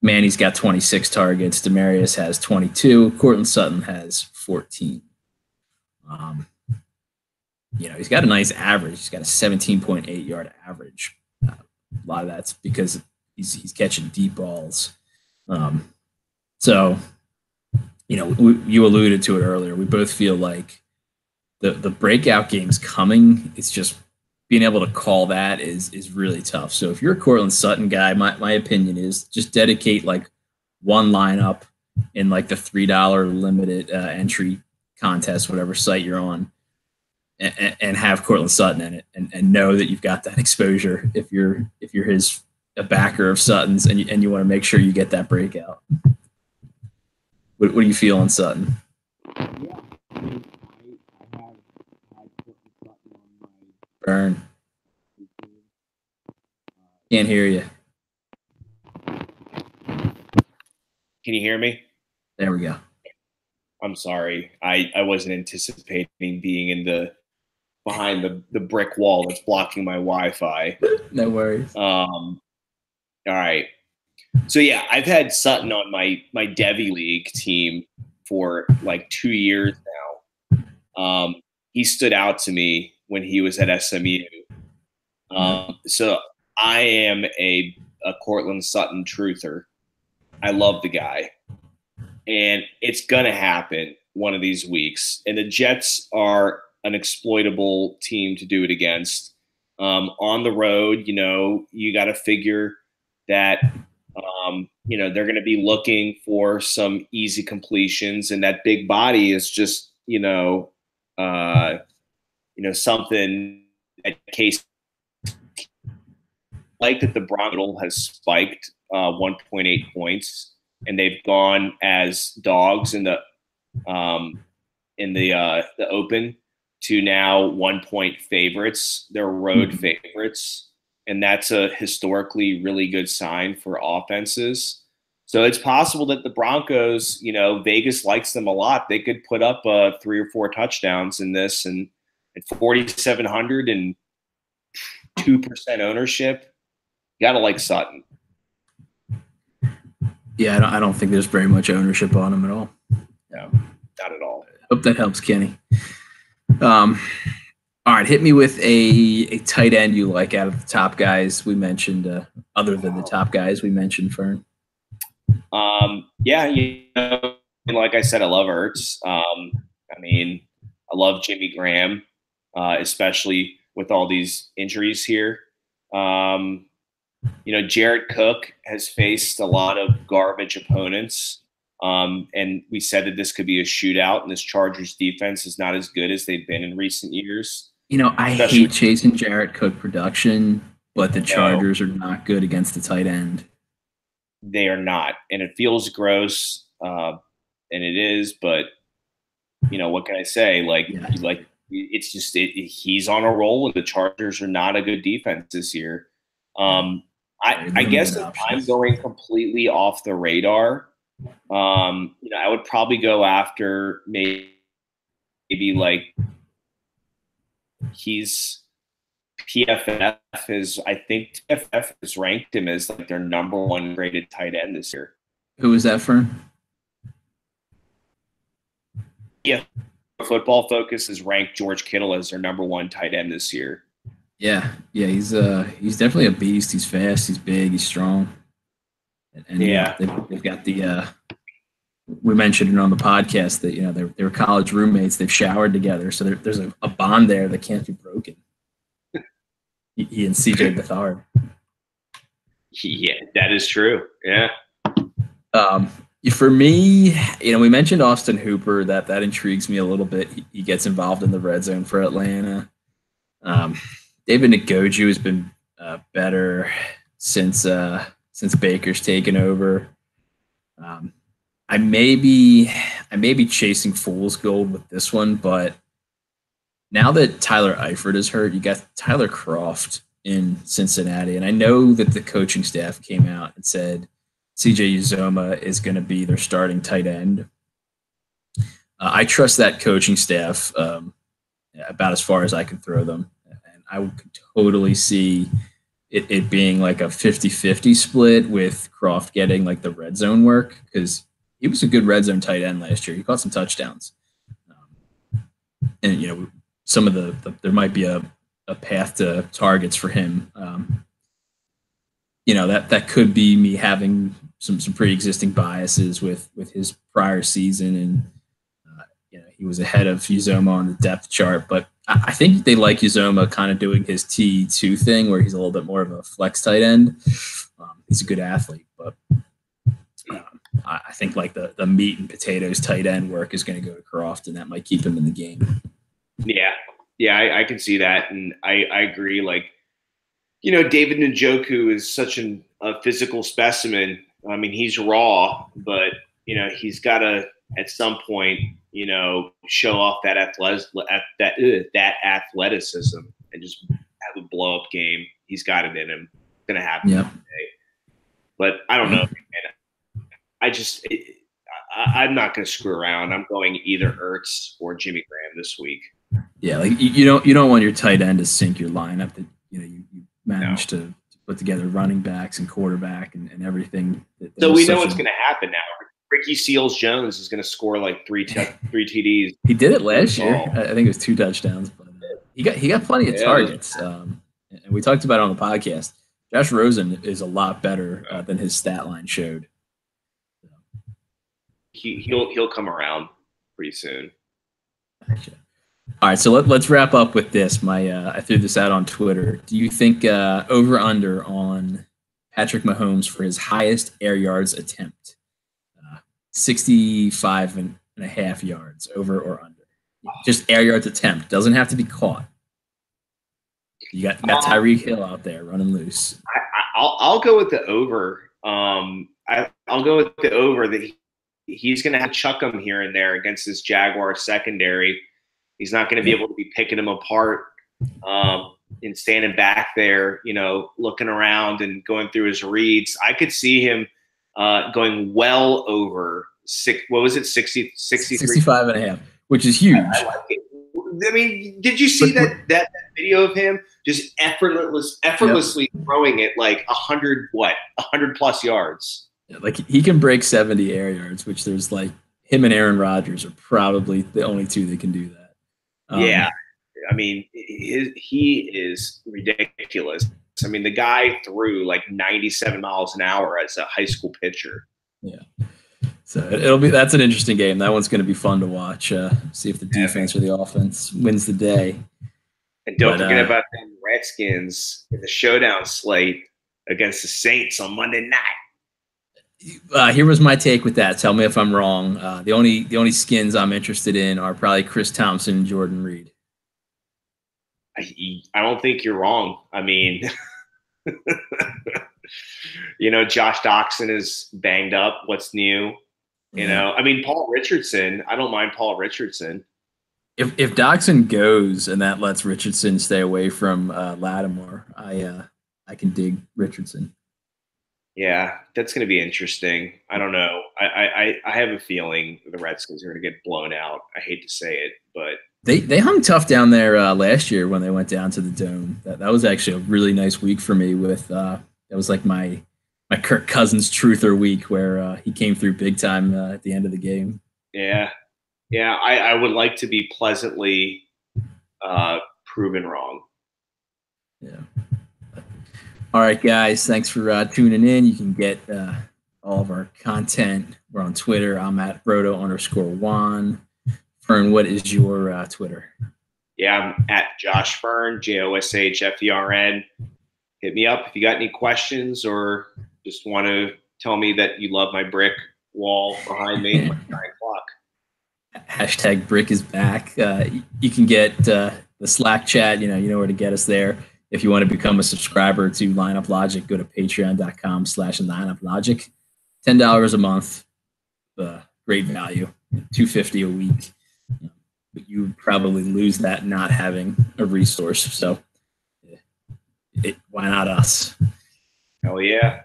Manny's got 26 targets. Demaryius has 22. Courtland Sutton has 14. You know, he's got a nice average. He's got a 17.8 yard average. A lot of that's because he's catching deep balls. So, you know, you alluded to it earlier. We both feel like the breakout game's coming. It's just being able to call that is really tough. So if you're a Courtland Sutton guy, my opinion is just dedicate like one lineup in like the $3 limited entry contest, whatever site you're on, and have Courtland Sutton in it, and know that you've got that exposure if you're a backer of Sutton's and you want to make sure you get that breakout. What do you feel on Sutton? Yeah, I mean, I have Courtland Sutton on my Burn. Can't hear you. Can you hear me? There we go. I'm sorry. I wasn't anticipating being in the behind the brick wall that's blocking my Wi-Fi. No worries. All right. So yeah, I've had Sutton on my Devy League team for like 2 years now. He stood out to me when he was at SMU. So I am a Cortland Sutton truther. I love the guy, and it's gonna happen one of these weeks. And the Jets are an exploitable team to do it against. On the road, you got to figure that they're going to be looking for some easy completions, and that big body is just something that case like that the Broncos has spiked 1.8 points, and they've gone as dogs in the open to now 1-point favorites. They're road favorites, and that's a historically really good sign for offenses. So it's possible that the Broncos, Vegas likes them a lot. They could put up 3 or 4 touchdowns in this, and at 4,700 and 2% ownership, you gotta like Sutton. Yeah, I don't think there's very much ownership on him at all. No, not at all. Hope that helps, Kenny. All right, hit me with a tight end you like out of the top guys we mentioned, other than the top guys we mentioned, Fern. Yeah, like I said, I love Ertz. I love Jimmy Graham, especially with all these injuries here. Jared Cook has faced a lot of garbage opponents. And we said that this could be a shootout, and this Chargers defense is not as good as they've been in recent years. I hate chasing Jared Cook production, but the Chargers are not good against the tight end. They are not, and it feels gross, and it is. But what can I say? It's just he's on a roll, and the Chargers are not a good defense this year. I guess if I'm going completely off the radar, I would probably go after maybe like he's PFF I think PFF has ranked him as like their #1 rated tight end this year. Who is that for? Yeah, Football Focus has ranked George Kittle as their #1 tight end this year. Yeah, he's definitely a beast. He's fast, he's big, he's strong. And yeah, they've got the we mentioned it on the podcast that they were college roommates. They've showered together, so there's a bond there that can't be broken. He and CJ Beathard. Yeah, that is true. Yeah. For me, we mentioned Austin Hooper. That intrigues me a little bit. He gets involved in the red zone for Atlanta. David Njoku has been better since Baker's taken over. I may be chasing fool's gold with this one, but now that Tyler Eifert is hurt, you got Tyler Kroft in Cincinnati, and I know that the coaching staff came out and said CJ Uzomah is going to be their starting tight end. I trust that coaching staff about as far as I can throw them, and I could totally see it being like a 50-50 split with Kroft getting like the red zone work, because he was a good red zone tight end last year. He caught some touchdowns. And, some of there might be a path to targets for him. That could be me having some pre-existing biases with his prior season. And, he was ahead of Uzomah on the depth chart, but I think they like Uzomah kind of doing his T2 thing where he's a little bit more of a flex tight end. He's a good athlete, but I think like the meat and potatoes tight end work is going to go to Kroft, and that might keep him in the game. Yeah, I can see that, and I agree. Like, David Njoku is such a physical specimen. I mean, he's raw, but he's got to at some point, show off that athleticism and just have a blow up game. He's got it in him. It's gonna happen today. But I don't know, man. I'm not gonna screw around. I'm going either Ertz or Jimmy Graham this week. Yeah, like you don't want your tight end to sink your lineup that you manage to put together running backs and quarterback and everything. So we know what's going to happen now. Ricky Seals-Jones is going to score like three TDs. He did it last year. I think it was 2 touchdowns, but he got plenty of targets. And we talked about it on the podcast. Josh Rosen is a lot better than his stat line showed. He'll come around pretty soon. Gotcha. All right, so let's wrap up with this. I threw this out on Twitter. Do you think over under on Patrick Mahomes for his highest air yards attempt? 65 and a half yards, over or under? Just air yards attempt. Doesn't have to be caught. You got Tyreek Hill out there running loose. I'll go with the over. I'll go with the over that he's going to have to chuck him here and there against this Jaguar secondary. He's not going to be able to be picking them apart and standing back there, looking around and going through his reads. I could see him going well over 65 and a half, which is huge. I like it. I mean, did you see that video of him just effortlessly throwing it like 100 plus yards? Yeah, like he can break 70 air yards, which there's like him and Aaron Rodgers are probably the only two that can do that. Yeah, I mean, he is ridiculous. I mean, the guy threw like 97 miles an hour as a high school pitcher. Yeah. So that's an interesting game. That one's going to be fun to watch. See if the defense or the offense wins the day. And don't forget about the Redskins in the showdown slate against the Saints on Monday night. Here was my take with that. Tell me if I'm wrong. The only skins I'm interested in are probably Chris Thompson and Jordan Reed. I don't think you're wrong. I mean, Josh Doxson is banged up. What's new? I mean, Paul Richardson. I don't mind Paul Richardson. If Doxson goes and that lets Richardson stay away from Lattimore, I can dig Richardson. Yeah, that's going to be interesting. I don't know. I have a feeling the Redskins are going to get blown out. I hate to say it, but they hung tough down there last year when they went down to the Dome. That was actually a really nice week for me. That was like my Kirk Cousins truther week where he came through big time at the end of the game. Yeah. I would like to be pleasantly proven wrong. Yeah. All right, guys. Thanks for tuning in. You can get all of our content. We're on Twitter. I'm at Brodo_Juan. Fern, what is your Twitter? Yeah, I'm at Josh Fern, JOSHFERN. Hit me up if you got any questions or just want to tell me that you love my brick wall behind me at 9 o'clock. Hashtag brick is back. You can get the Slack chat. You know where to get us there. If you want to become a subscriber to Lineup Logic, go to patreon.com/lineup-logic. $10 a month. Great value. $250 a week. But you would probably lose that not having a resource. So why not us? Hell yeah.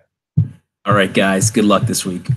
All right, guys. Good luck this week.